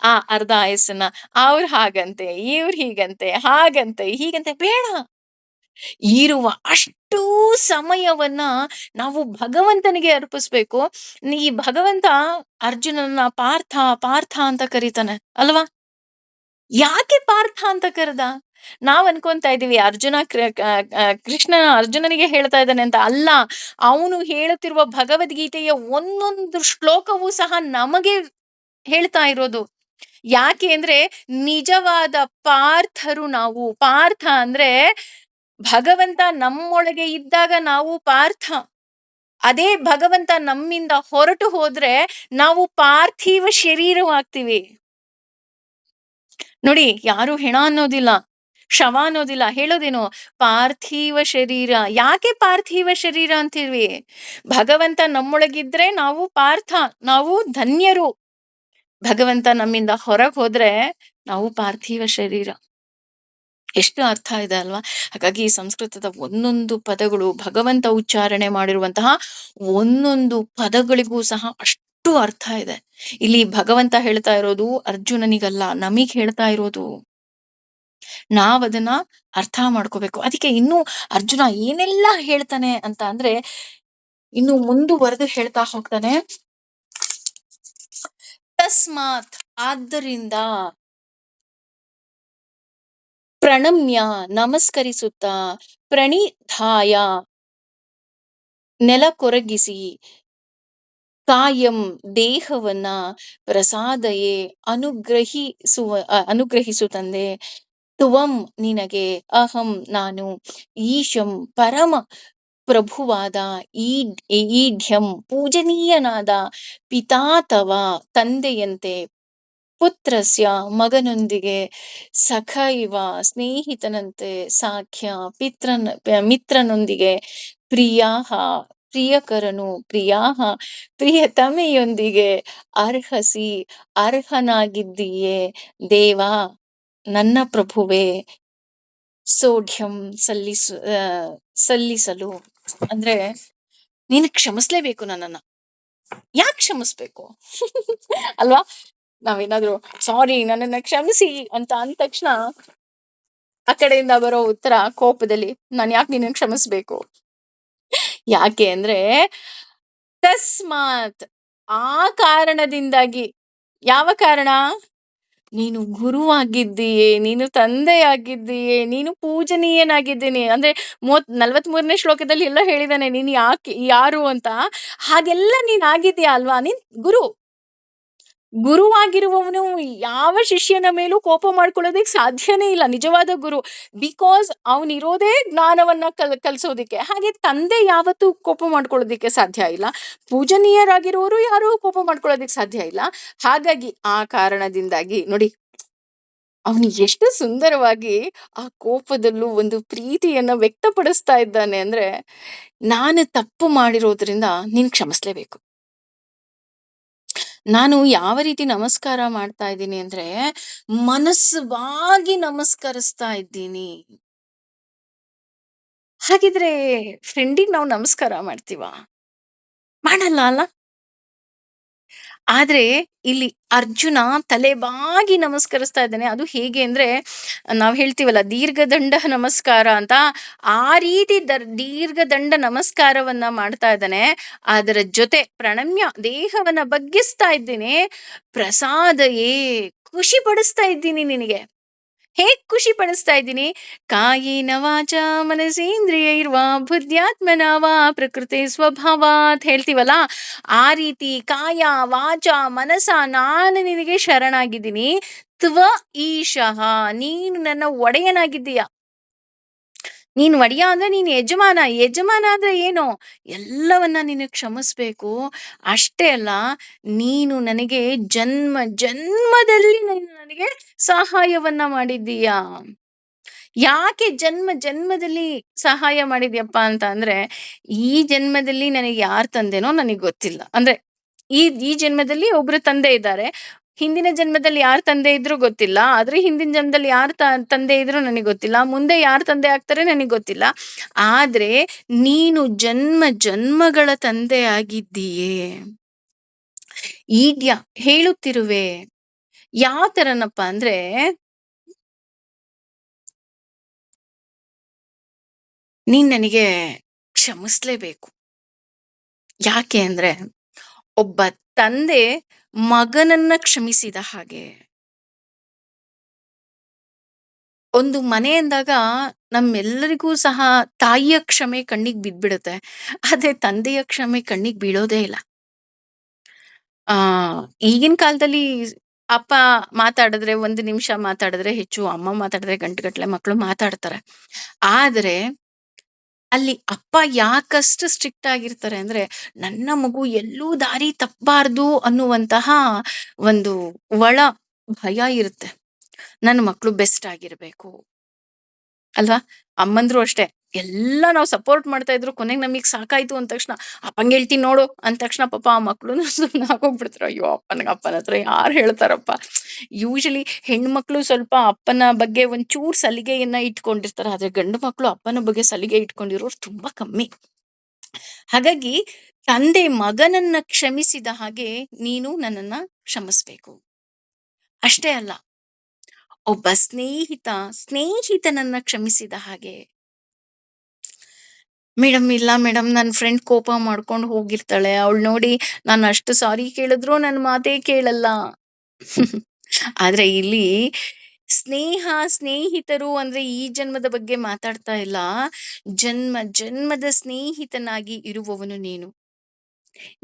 ಆ ಅರ್ಧ ಆಯಸ್ಸನ್ನ ಅವ್ರು ಹಾಗಂತೆ, ಇವ್ರು ಹೀಗಂತೆ, ಹಾಗಂತೆ, ಹೀಗಂತೆ ಬೇಡ. ಇರುವ ಅಷ್ಟೂ ಸಮಯವನ್ನ ನಾವು ಭಗವಂತನಿಗೆ ಅರ್ಪಿಸ್ಬೇಕು. ಈ ಭಗವಂತ ಅರ್ಜುನನ್ನ ಪಾರ್ಥ ಪಾರ್ಥ ಅಂತ ಕರೀತಾನೆ ಅಲ್ವಾ? ಯಾಕೆ ಪಾರ್ಥ ಅಂತ ಕರೆದ? ನಾವ್ ಅನ್ಕೊಂತಾ ಇದೀವಿ ಅರ್ಜುನ ಕೃಷ್ಣ ಅರ್ಜುನನಿಗೆ ಹೇಳ್ತಾ ಇದ್ದಾನೆ ಅಂತ. ಅಲ್ಲ, ಅವನು ಹೇಳುತ್ತಿರುವ ಭಗವದ್ಗೀತೆಯ ಒಂದೊಂದು ಶ್ಲೋಕವೂ ಸಹ ನಮಗೆ ಹೇಳ್ತಾ ಇರೋದು. ಯಾಕೆ ಅಂದ್ರೆ ನಿಜವಾದ ಪಾರ್ಥರು ನಾವು. ಪಾರ್ಥ ಅಂದ್ರೆ ಭಗವಂತ ನಮ್ಮೊಳಗೆ ಇದ್ದಾಗ ನಾವು ಪಾರ್ಥ. ಅದೇ ಭಗವಂತ ನಮ್ಮಿಂದ ಹೊರಟು ಹೋದ್ರೆ ನಾವು ಪಾರ್ಥಿವ ಶರೀರವಾಗ್ತೀವಿ. ನೋಡಿ, ಯಾರು ಹೆಣ ಅನ್ನೋದಿಲ್ಲ, ಶವ ಅನ್ನೋದಿಲ್ಲ. ಹೇಳೋದೇನು? ಪಾರ್ಥಿವ ಶರೀರ. ಯಾಕೆ ಪಾರ್ಥಿವ ಶರೀರ ಅಂತೀವಿ? ಭಗವಂತ ನಮ್ಮೊಳಗಿದ್ರೆ ನಾವು ಪಾರ್ಥ, ನಾವು ಧನ್ಯರು. ಭಗವಂತ ನಮ್ಮಿಂದ ಹೊರಗೆ ಹೋದ್ರೆ ನಾವು ಪಾರ್ಥಿವ ಶರೀರ. ಎಷ್ಟು ಅರ್ಥ ಇದೆ ಅಲ್ವಾ? ಹಾಗಾಗಿ ಈ ಸಂಸ್ಕೃತದ ಒಂದೊಂದು ಪದಗಳು, ಭಗವಂತ ಉಚ್ಚಾರಣೆ ಮಾಡಿರುವಂತಹ ಒಂದೊಂದು ಪದಗಳಿಗೂ ಸಹ ಅಷ್ಟು ಅರ್ಥ ಇದೆ. ಇಲ್ಲಿ ಭಗವಂತ ಹೇಳ್ತಾ ಇರೋದು ಅರ್ಜುನನಿಗಲ್ಲ, ನಮಗ್ ಹೇಳ್ತಾ ಇರೋದು. ನಾವದನ್ನ ಅರ್ಥ ಮಾಡ್ಕೋಬೇಕು. ಅದಕ್ಕೆ ಇನ್ನು ಅರ್ಜುನ ಏನೆಲ್ಲ ಹೇಳ್ತಾನೆ ಅಂತ ಅಂದ್ರೆ, ಇನ್ನು ಮುಂದುವರೆದು ಹೇಳ್ತಾ ಹೋಗ್ತಾನೆ. ತಸ್ಮಾತ್ ಆದ್ದರಿಂದ, ಪ್ರಣಮ್ಯ ನಮಸ್ಕರಿಸುತ್ತಾ, ಪ್ರಣಿಧಾಯ ನೆಲ ಕೊರಗಿಸಿ, ಕಾಯಂ ದೇಹವನ್ನ, ಪ್ರಸಾದಯೇ ಅನುಗ್ರಹಿಸು ತಂದೆ. ತ್ವಂ ನಿನಗೆ, ಅಹಂ ನಾನು, ಈಶಂ ಪರಮ ಪ್ರಭುವಾದ, ಈಢ್ಯಂ ಪೂಜನೀಯನಾದ, ಪಿತಾತವ ತಂದೆಯಂತೆ, ಪುತ್ರಸ್ಯ ಮಗನೊಂದಿಗೆ, ಸಖೈವ ಸ್ನೇಹಿತನಂತೆ, ಸಾಖ್ಯ ಮಿತ್ರನೊಂದಿಗೆ, ಪ್ರಿಯಾಹ ಪ್ರಿಯಕರನು, ಪ್ರಿಯಾಹ ಪ್ರಿಯತಮೆಯೊಂದಿಗೆ, ಅರ್ಹಸಿ ಅರ್ಹನಾಗಿದ್ದೀಯೇ ದೇವಾ ನನ್ನ ಪ್ರಭುವೇ, ಸೋಢ್ಯಂ ಸಲ್ಲಿಸಲು. ಅಂದ್ರೆ ನೀನು ಕ್ಷಮಿಸ್ಲೇಬೇಕು ನನ್ನನ್ನ. ಯಾಕೆ ಕ್ಷಮಿಸ್ಬೇಕು? ಅಲ್ವಾ? ನಾವೇನಾದ್ರು ಸಾರಿ ನನ್ನನ್ನ ಕ್ಷಮಿಸಿ ಅಂತ ಅಂದ ತಕ್ಷಣ ಆ ಕಡೆಯಿಂದ ಬರೋ ಉತ್ತರ ಕೋಪದಲ್ಲಿ, ನಾನು ಯಾಕೆ ನಿನ್ನನ್ನು ಕ್ಷಮಿಸ್ಬೇಕು? ಯಾಕೆ ಅಂದ್ರೆ ತಸ್ಮಾತ್, ಆ ಕಾರಣದಿಂದಾಗಿ. ಯಾವ ಕಾರಣ? ನೀನು ಗುರುವಾಗಿದ್ದೀಯೆ, ನೀನು ತಂದೆಯಾಗಿದ್ದೀಯೆ, ನೀನು ಪೂಜನೀಯನಾಗಿದ್ದೀನಿ. ಅಂದ್ರೆ 43ನೇ ಶ್ಲೋಕದಲ್ಲಿ ಎಲ್ಲ ಹೇಳಿದಾನೆ ನೀನು ಯಾರು ಅಂತ. ಹಾಗೆಲ್ಲ ನೀನ್ ಆಗಿದ್ಯಾ ಅಲ್ವಾ? ನೀನ್ ಗುರು. ಗುರುವಾಗಿರುವವನು ಯಾವ ಶಿಷ್ಯನ ಮೇಲೂ ಕೋಪ ಮಾಡ್ಕೊಳ್ಳೋದಕ್ಕೆ ಸಾಧ್ಯನೇ ಇಲ್ಲ, ನಿಜವಾದ ಗುರು. ಬಿಕಾಸ್ ಅವನಿರೋದೇ ಜ್ಞಾನವನ್ನ ಕಲಿಸೋದಿಕ್ಕೆ. ಹಾಗೆ ತಂದೆ ಯಾವತ್ತೂ ಕೋಪ ಮಾಡ್ಕೊಳ್ಳೋದಿಕ್ಕೆ ಸಾಧ್ಯ ಇಲ್ಲ. ಪೂಜನೀಯರಾಗಿರುವವರು ಯಾರೂ ಕೋಪ ಮಾಡ್ಕೊಳ್ಳೋದಿಕ್ಕೆ ಸಾಧ್ಯ ಇಲ್ಲ. ಹಾಗಾಗಿ ಆ ಕಾರಣದಿಂದಾಗಿ ನೋಡಿ, ಅವನು ಎಷ್ಟು ಸುಂದರವಾಗಿ ಆ ಕೋಪದಲ್ಲೂ ಒಂದು ಪ್ರೀತಿಯನ್ನ ವ್ಯಕ್ತಪಡಿಸ್ತಾ ಇದ್ದಾನೆ ಅಂದ್ರೆ, ನಾನು ತಪ್ಪು ಮಾಡಿರೋದ್ರಿಂದ ನೀನ್ ಕ್ಷಮಿಸ್ಲೇಬೇಕು. ನಾನು ಯಾವ ರೀತಿ ನಮಸ್ಕಾರ ಮಾಡ್ತಾ ಇದ್ದೀನಿ ಅಂದ್ರೆ, ಮನಸ್ಸವಾಗಿ ನಮಸ್ಕರಿಸ್ತಾ ಇದ್ದೀನಿ. ಹಾಗಿದ್ರೆ ಫ್ರೆಂಡಿಗೆ ನಾವು ನಮಸ್ಕಾರ ಮಾಡ್ತೀವಾ? ಮಾಡಲ್ಲ ಅಲ್ಲ? ಆದ್ರೆ ಇಲ್ಲಿ ಅರ್ಜುನ ತಲೆಬಾಗಿ ನಮಸ್ಕರಿಸ್ತಾ ಇದ್ದಾನೆ. ಅದು ಹೇಗೆ ಅಂದ್ರೆ, ನಾವ್ ಹೇಳ್ತೀವಲ್ಲ ದೀರ್ಘದಂಡ ನಮಸ್ಕಾರ ಅಂತ, ಆ ರೀತಿ ದೀರ್ಘದಂಡ ನಮಸ್ಕಾರವನ್ನ ಮಾಡ್ತಾ ಇದ್ದಾನೆ. ಅದರ ಜೊತೆ ಪ್ರಣಮ್ಯ ದೇಹವನ್ನ ಬಗ್ಗಿಸ್ತಾ ಇದ್ದೀನಿ. ಪ್ರಸಾದಯೇ, ಖುಷಿ ಪಡಿಸ್ತಾ ಇದ್ದೀನಿ ನಿನಗೆ. ಹೇಗ್ ಖುಷಿ ಪಡಿಸ್ತಾ ಇದ್ದೀನಿ? ಕಾಯೇನ ವಾಚ ಮನಸೇಂದ್ರಿಯೈರ್ವಾ ಬುದ್ಧ್ಯಾತ್ಮನ ವಾ ಪ್ರಕೃತಿ ಸ್ವಭಾವಾತ್ ಹೇಳ್ತೀವಲ್ಲ, ಆ ರೀತಿ ಕಾಯ ವಾಚ ಮನಸ ನಾನು ನಿನಗೆ ಶರಣಾಗಿದ್ದೀನಿ. ತ್ವ ಈಶಃ, ನೀನು ನನ್ನ ಒಡೆಯನಾಗಿದ್ದೀಯ. ನೀನ್ ಒಡೆಯ ಅಂದ್ರೆ ನೀನ್ ಯಜಮಾನ. ಯಜಮಾನ ಅಂದ್ರೆ ಏನು? ಎಲ್ಲವನ್ನ ನೀನು ಕ್ಷಮಿಸ್ಬೇಕು. ಅಷ್ಟೇ ಅಲ್ಲ, ನೀನು ನನಗೆ ಜನ್ಮ ಜನ್ಮದಲ್ಲಿ ನೀನು ನನಗೆ ಸಹಾಯವನ್ನ ಮಾಡಿದ್ದೀಯಾ. ಯಾಕೆ ಜನ್ಮ ಜನ್ಮದಲ್ಲಿ ಸಹಾಯ ಮಾಡಿದ್ಯಪ್ಪ ಅಂತ ಅಂದ್ರೆ, ಈ ಜನ್ಮದಲ್ಲಿ ನನಗೆ ಯಾರ್ ತಂದೆನೋ ನನಗೆ ಗೊತ್ತಿಲ್ಲ. ಅಂದ್ರೆ ಈ ಈ ಜನ್ಮದಲ್ಲಿ ಒಬ್ರು ತಂದೆ ಇದ್ದಾರೆ. ಹಿಂದಿನ ಜನ್ಮದಲ್ಲಿ ಯಾರ್ ತಂದೆ ಇದ್ರು ಗೊತ್ತಿಲ್ಲ. ಆದ್ರೆ ಹಿಂದಿನ ಜನ್ಮದಲ್ಲಿ ಯಾರ್ ತಂದೆ ಇದ್ರು ನನಗೆ ಗೊತ್ತಿಲ್ಲ. ಮುಂದೆ ಯಾರ್ ತಂದೆ ಆಗ್ತಾರೆ ನನಗೆ ಗೊತ್ತಿಲ್ಲ. ಆದ್ರೆ ನೀನು ಜನ್ಮ ಜನ್ಮಗಳ ತಂದೆ ಆಗಿದ್ದೀಯೇ. ಈಡ್ಯ ಹೇಳುತ್ತಿರುವೆ. ಯಾವ ತರನಪ್ಪ ಅಂದ್ರೆ, ನೀನ್ ನನಗೆ ಕ್ಷಮಿಸ್ಲೇಬೇಕು. ಯಾಕೆ ಅಂದ್ರೆ, ಒಬ್ಬ ತಂದೆ ಮಗನನ್ನ ಕ್ಷಮಿಸಿದ ಹಾಗೆ. ಒಂದು ಮನೆ ಅಂದಾಗ ನಮ್ಮೆಲ್ಲರಿಗೂ ಸಹ ತಾಯಿಯ ಕ್ಷಮೆ ಕಣ್ಣಿಗೆ ಬಿದ್ಬಿಡುತ್ತೆ. ಆದ್ರೆ ತಂದೆಯ ಕ್ಷಮೆ ಕಣ್ಣಿಗೆ ಬೀಳೋದೇ ಇಲ್ಲ. ಆ ಈಗಿನ ಕಾಲದಲ್ಲಿ ಅಪ್ಪ ಮಾತಾಡಿದ್ರೆ 1 ನಿಮಿಷ ಮಾತಾಡಿದ್ರೆ ಹೆಚ್ಚು, ಅಮ್ಮ ಮಾತಾಡಿದ್ರೆ ಗಂಟೆಗಟ್ಲೆ ಮಕ್ಕಳು ಮಾತಾಡ್ತಾರೆ. ಆದ್ರೆ ಅಲ್ಲಿ ಅಪ್ಪ ಯಾಕಷ್ಟು ಸ್ಟ್ರಿಕ್ಟ್ ಆಗಿರ್ತಾರೆ ಅಂದ್ರೆ, ನನ್ನ ಮಗು ಎಲ್ಲೂ ದಾರಿ ತಪ್ಪಬಾರ್ದು ಅನ್ನುವಂತಹ ಒಂದು ಒಳ ಭಯ ಇರುತ್ತೆ. ನನ್ನ ಮಕ್ಕಳು ಬೆಸ್ಟ್ ಆಗಿರ್ಬೇಕು ಅಲ್ವಾ? ಅಮ್ಮಂದ್ರು ಅಷ್ಟೇ. ಎಲ್ಲ ನಾವು ಸಪೋರ್ಟ್ ಮಾಡ್ತಾ ಇದ್ರು, ಕೊನೆಗೆ ನಮಗ್ ಸಾಕಾಯ್ತು ಅಂದ ತಕ್ಷಣ ಅಪ್ಪಂಗೆ ಹೇಳ್ತೀನಿ ನೋಡು ಅಂದ ತಕ್ಷಣ ಪಾಪ ಆ ಮಕ್ಳುನು ಸುಮ್ನೆ ಆಗೋಗ್ಬಿಡ್ತಾರೆ. ಅಯ್ಯೋ ಅಪ್ಪನ ಹತ್ರ ಯಾರು ಹೇಳ್ತಾರಪ್ಪ. ಯೂಶಲಿ ಹೆಣ್ಮಕ್ಳು ಸ್ವಲ್ಪ ಅಪ್ಪನ ಬಗ್ಗೆ ಒಂಚೂರು ಸಲಿಗೆಯನ್ನ ಇಟ್ಕೊಂಡಿರ್ತಾರೆ. ಆದ್ರೆ ಗಂಡು ಮಕ್ಳು ಅಪ್ಪನ ಬಗ್ಗೆ ಸಲಿಗೆ ಇಟ್ಕೊಂಡಿರೋರು ತುಂಬಾ ಕಮ್ಮಿ. ಹಾಗಾಗಿ ತಂದೆ ಮಗನನ್ನ ಕ್ಷಮಿಸಿದ ಹಾಗೆ ನೀನು ನನ್ನನ್ನ ಕ್ಷಮಿಸ್ಬೇಕು. ಅಷ್ಟೇ ಅಲ್ಲ, ಒಬ್ಬ ಸ್ನೇಹಿತನನ್ನ ಕ್ಷಮಿಸಿದ ಹಾಗೆ. ಮೇಡಮ್ ಇಲ್ಲ ಮೇಡಮ್, ನನ್ನ ಫ್ರೆಂಡ್ ಕೋಪ ಮಾಡ್ಕೊಂಡು ಹೋಗಿರ್ತಾಳೆ. ಅವಳು ನೋಡಿ ನಾನು ಅಷ್ಟು ಸಾರಿ ಕೇಳಿದ್ರು ನನ್ನ ಮಾತೇ ಕೇಳಲ್ಲ. ಆದ್ರೆ ಇಲ್ಲಿ ಸ್ನೇಹಿತರು ಅಂದ್ರೆ ಈ ಜನ್ಮದ ಬಗ್ಗೆ ಮಾತಾಡ್ತಾ ಇಲ್ಲ. ಜನ್ಮ ಜನ್ಮದ ಸ್ನೇಹಿತನಾಗಿ ಇರುವವನು ನೀನು.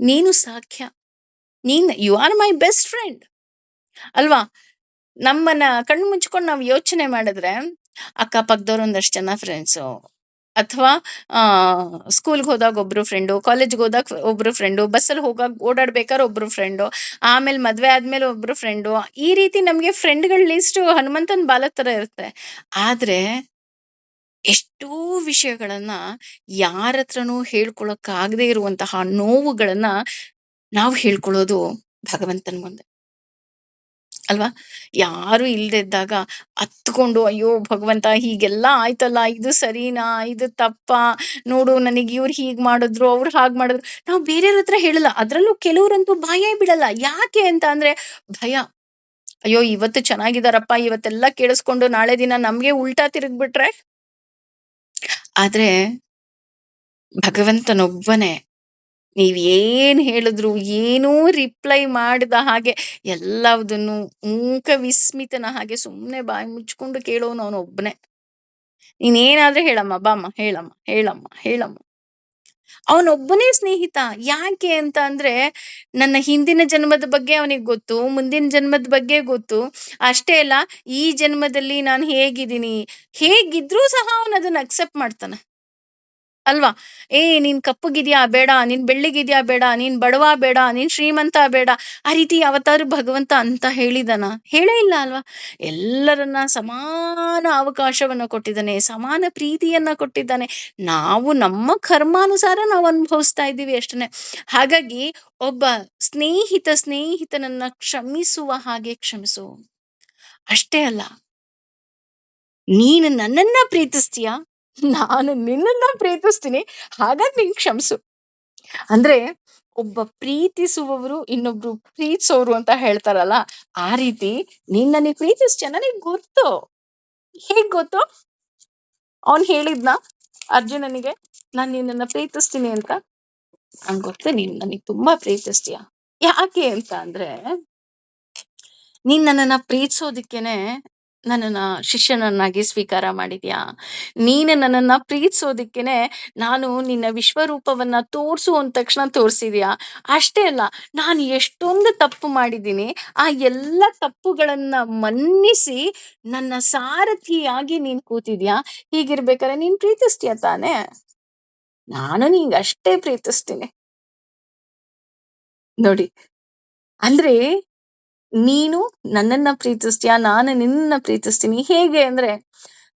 ನೀನು ಸಾಕ್ಷ್ಯ. You are my best friend ಅಲ್ವಾ? ನಮ್ಮನ್ನ ಕಣ್ಣು ಮುಚ್ಕೊಂಡು ನಾವು ಯೋಚನೆ ಮಾಡಿದ್ರೆ, ಅಕ್ಕಪಕ್ಕದವ್ರು ಒಂದಷ್ಟು ಜನ ಫ್ರೆಂಡ್ಸು, ಅಥವಾ ಸ್ಕೂಲ್ಗೆ ಹೋದಾಗ ಒಬ್ರು ಫ್ರೆಂಡು, ಕಾಲೇಜ್ಗೆ ಹೋದಾಗ ಒಬ್ರು ಫ್ರೆಂಡು, ಬಸ್ಸಲ್ಲಿ ಓಡಾಡ್ಬೇಕಾದ್ರೆ ಒಬ್ರು ಫ್ರೆಂಡು, ಆಮೇಲೆ ಮದ್ವೆ ಆದ್ಮೇಲೆ ಒಬ್ರು ಫ್ರೆಂಡು. ಈ ರೀತಿ ನಮ್ಗೆ ಫ್ರೆಂಡ್ಗಳ ಲಿಸ್ಟ್ ಹನುಮಂತನ ಬಾಲದ ತರ ಇರುತ್ತೆ. ಆದ್ರೆ ಎಷ್ಟೋ ವಿಷಯಗಳನ್ನ ಯಾರ ಹತ್ರನೂ ಹೇಳ್ಕೊಳಕ್ಕಾಗದೇ ಇರುವಂತಹ ನೋವುಗಳನ್ನ ನಾವು ಹೇಳ್ಕೊಳ್ಳೋದು ಭಗವಂತನ ಮುಂದೆ ಅಲ್ವಾ? ಯಾರು ಇಲ್ದೇ ಇದ್ದಾಗ ಹತ್ಕೊಂಡು ಅಯ್ಯೋ ಭಗವಂತ ಹೀಗೆಲ್ಲ ಆಯ್ತಲ್ಲ, ಇದು ಸರಿನಾ, ಇದು ತಪ್ಪಾ, ನೋಡು ನನಗೆ ಇವ್ರು ಹೀಗ್ ಮಾಡಿದ್ರು, ಅವ್ರು ಹಾಗ್ ಮಾಡಿದ್ರು, ನಾವು ಬೇರೆಯವ್ರ ಹತ್ರ ಹೇಳಲ್ಲ. ಅದ್ರಲ್ಲೂ ಕೆಲವ್ರಂತೂ ಬಾಯೇ ಬಿಡಲ್ಲ. ಯಾಕೆ ಅಂತ ಅಂದ್ರೆ ಭಯ. ಅಯ್ಯೋ ಇವತ್ತು ಚೆನ್ನಾಗಿದಾರಪ್ಪ, ಇವತ್ತೆಲ್ಲ ಕೇಳಿಸ್ಕೊಂಡು ನಾಳೆ ದಿನ ನಮ್ಗೆ ಉಲ್ಟಾ ತಿರುಗ್ಬಿಟ್ರೆ. ಆದ್ರೆ ಭಗವಂತನೊಬ್ಬನೇ ನೀವ್ ಏನ್ ಹೇಳಿದ್ರು, ಏನೂ ರಿಪ್ಲೈ ಮಾಡದ ಹಾಗೆ ಎಲ್ಲದನ್ನು ಮೂಕ ವಿಸ್ಮಿತನ ಹಾಗೆ ಸುಮ್ನೆ ಬಾಯಿ ಮುಚ್ಕೊಂಡು ಕೇಳೋನು ಅವನೊಬ್ಬನೇ. ನೀನೇನಾದ್ರೂ ಹೇಳಮ್ಮ, ಬಾಮ್ಮ, ಹೇಳಮ್ಮ, ಹೇಳಮ್ಮ, ಹೇಳಮ್ಮ. ಅವನೊಬ್ಬನೇ ಸ್ನೇಹಿತ. ಯಾಕೆ ಅಂತ ಅಂದ್ರೆ, ನನ್ನ ಹಿಂದಿನ ಜನ್ಮದ ಬಗ್ಗೆ ಅವನಿಗೆ ಗೊತ್ತು, ಮುಂದಿನ ಜನ್ಮದ ಬಗ್ಗೆ ಗೊತ್ತು. ಅಷ್ಟೇ ಅಲ್ಲ, ಈ ಜನ್ಮದಲ್ಲಿ ನಾನು ಹೇಗಿದ್ದೀನಿ, ಹೇಗಿದ್ರೂ ಸಹ ಅವನದನ್ನ ಅಕ್ಸೆಪ್ಟ್ ಮಾಡ್ತಾನೆ. ಅಲ್ವಾ? ನೀನ್ ಕಪ್ಪಗಿದ್ಯಾ? ಬೇಡ. ನೀನ್ ಬೆಳ್ಳಗಿದ್ಯಾ? ಬೇಡ. ನೀನ್ ಬಡವ ಬೇಡ. ನೀನ್ ಶ್ರೀಮಂತ ಬೇಡ. ಆ ರೀತಿ ಯಾವತ್ತಾದ್ರೂ ಭಗವಂತ ಅಂತ ಹೇಳಿದಾನ? ಹೇಳೇ ಇಲ್ಲ ಅಲ್ವಾ? ಎಲ್ಲರನ್ನ ಸಮಾನ ಅವಕಾಶವನ್ನ ಕೊಟ್ಟಿದ್ದಾನೆ. ಸಮಾನ ಪ್ರೀತಿಯನ್ನ ಕೊಟ್ಟಿದ್ದಾನೆ. ನಾವು ನಮ್ಮ ಕರ್ಮಾನುಸಾರ ನಾವು ಅನುಭವಿಸ್ತಾ ಇದ್ದೀವಿ ಅಷ್ಟೇನೆ. ಹಾಗಾಗಿ ಒಬ್ಬ ಸ್ನೇಹಿತನನ್ನ ಕ್ಷಮಿಸುವ ಹಾಗೆ ಕ್ಷಮಿಸು. ಅಷ್ಟೇ ಅಲ್ಲ, ನೀನು ನನ್ನನ್ನ ಪ್ರೀತಿಸ್ತೀಯಾ? ನಾನು ನಿನ್ನನ್ನ ಪ್ರೀತಿಸ್ತೀನಿ. ಹಾಗಾಗಿ ನೀನ್ ಕ್ಷಮಿಸು. ಅಂದ್ರೆ ಒಬ್ಬ ಪ್ರೀತಿಸುವವರು ಇನ್ನೊಬ್ರು ಪ್ರೀತಿಸೋರು ಅಂತ ಹೇಳ್ತಾರಲ್ಲ, ಆ ರೀತಿ ನೀನ್ ನನಗ್ ಪ್ರೀತಿಸ್ತೀಯ ನನಗ್ ಗೊತ್ತು. ಹೇಗ್ ಗೊತ್ತು? ಅವನ್ ಹೇಳಿದ್ನ ಅರ್ಜುನನಿಗೆ, ನಾನ್ ನಿನ್ನನ್ನ ಪ್ರೀತಿಸ್ತೀನಿ ಅಂತ? ನಂಗ್ ಗೊತ್ತು ನೀನ್ ನನಗ್ ತುಂಬಾ ಪ್ರೀತಿಸ್ತೀಯ. ಯಾಕೆ ಅಂತ ಅಂದ್ರೆ, ನೀನ್ ನನ್ನನ್ನ ಪ್ರೀತಿಸೋದಿಕ್ಕೇನೆ ನನ್ನನ್ನ ಶಿಷ್ಯನನ್ನಾಗಿ ಸ್ವೀಕಾರ ಮಾಡಿದ್ಯಾ. ನೀನು ನನ್ನನ್ನ ಪ್ರೀತಿಸೋದಿಕ್ಕೇನೆ ನಾನು ನಿನ್ನ ವಿಶ್ವರೂಪವನ್ನ ತೋರ್ಸು ಅಂದ ತಕ್ಷಣ ತೋರ್ಸಿದ್ಯಾ. ಅಷ್ಟೇ ಅಲ್ಲ, ನಾನು ಎಷ್ಟೊಂದು ತಪ್ಪು ಮಾಡಿದ್ದೀನಿ. ಆ ಎಲ್ಲ ತಪ್ಪುಗಳನ್ನ ಮನ್ನಿಸಿ ನನ್ನ ಸಾರಥಿಯಾಗಿ ನೀನ್ ಕೂತಿದ್ಯಾ. ಹೀಗಿರ್ಬೇಕಾದ್ರೆ ನೀನ್ ಪ್ರೀತಿಸ್ತೀಯ ತಾನೇ? ನಾನು ನಿಂಗೆ ಅಷ್ಟೇ ಪ್ರೀತಿಸ್ತೀನಿ. ನೋಡಿ, ಅಂದ್ರೆ ನೀನು ನನ್ನನ್ನ ಪ್ರೀತಿಸ್ತೀಯ, ನಾನು ನಿನ್ನನ್ನ ಪ್ರೀತಿಸ್ತೀನಿ. ಹೇಗೆ ಅಂದ್ರೆ,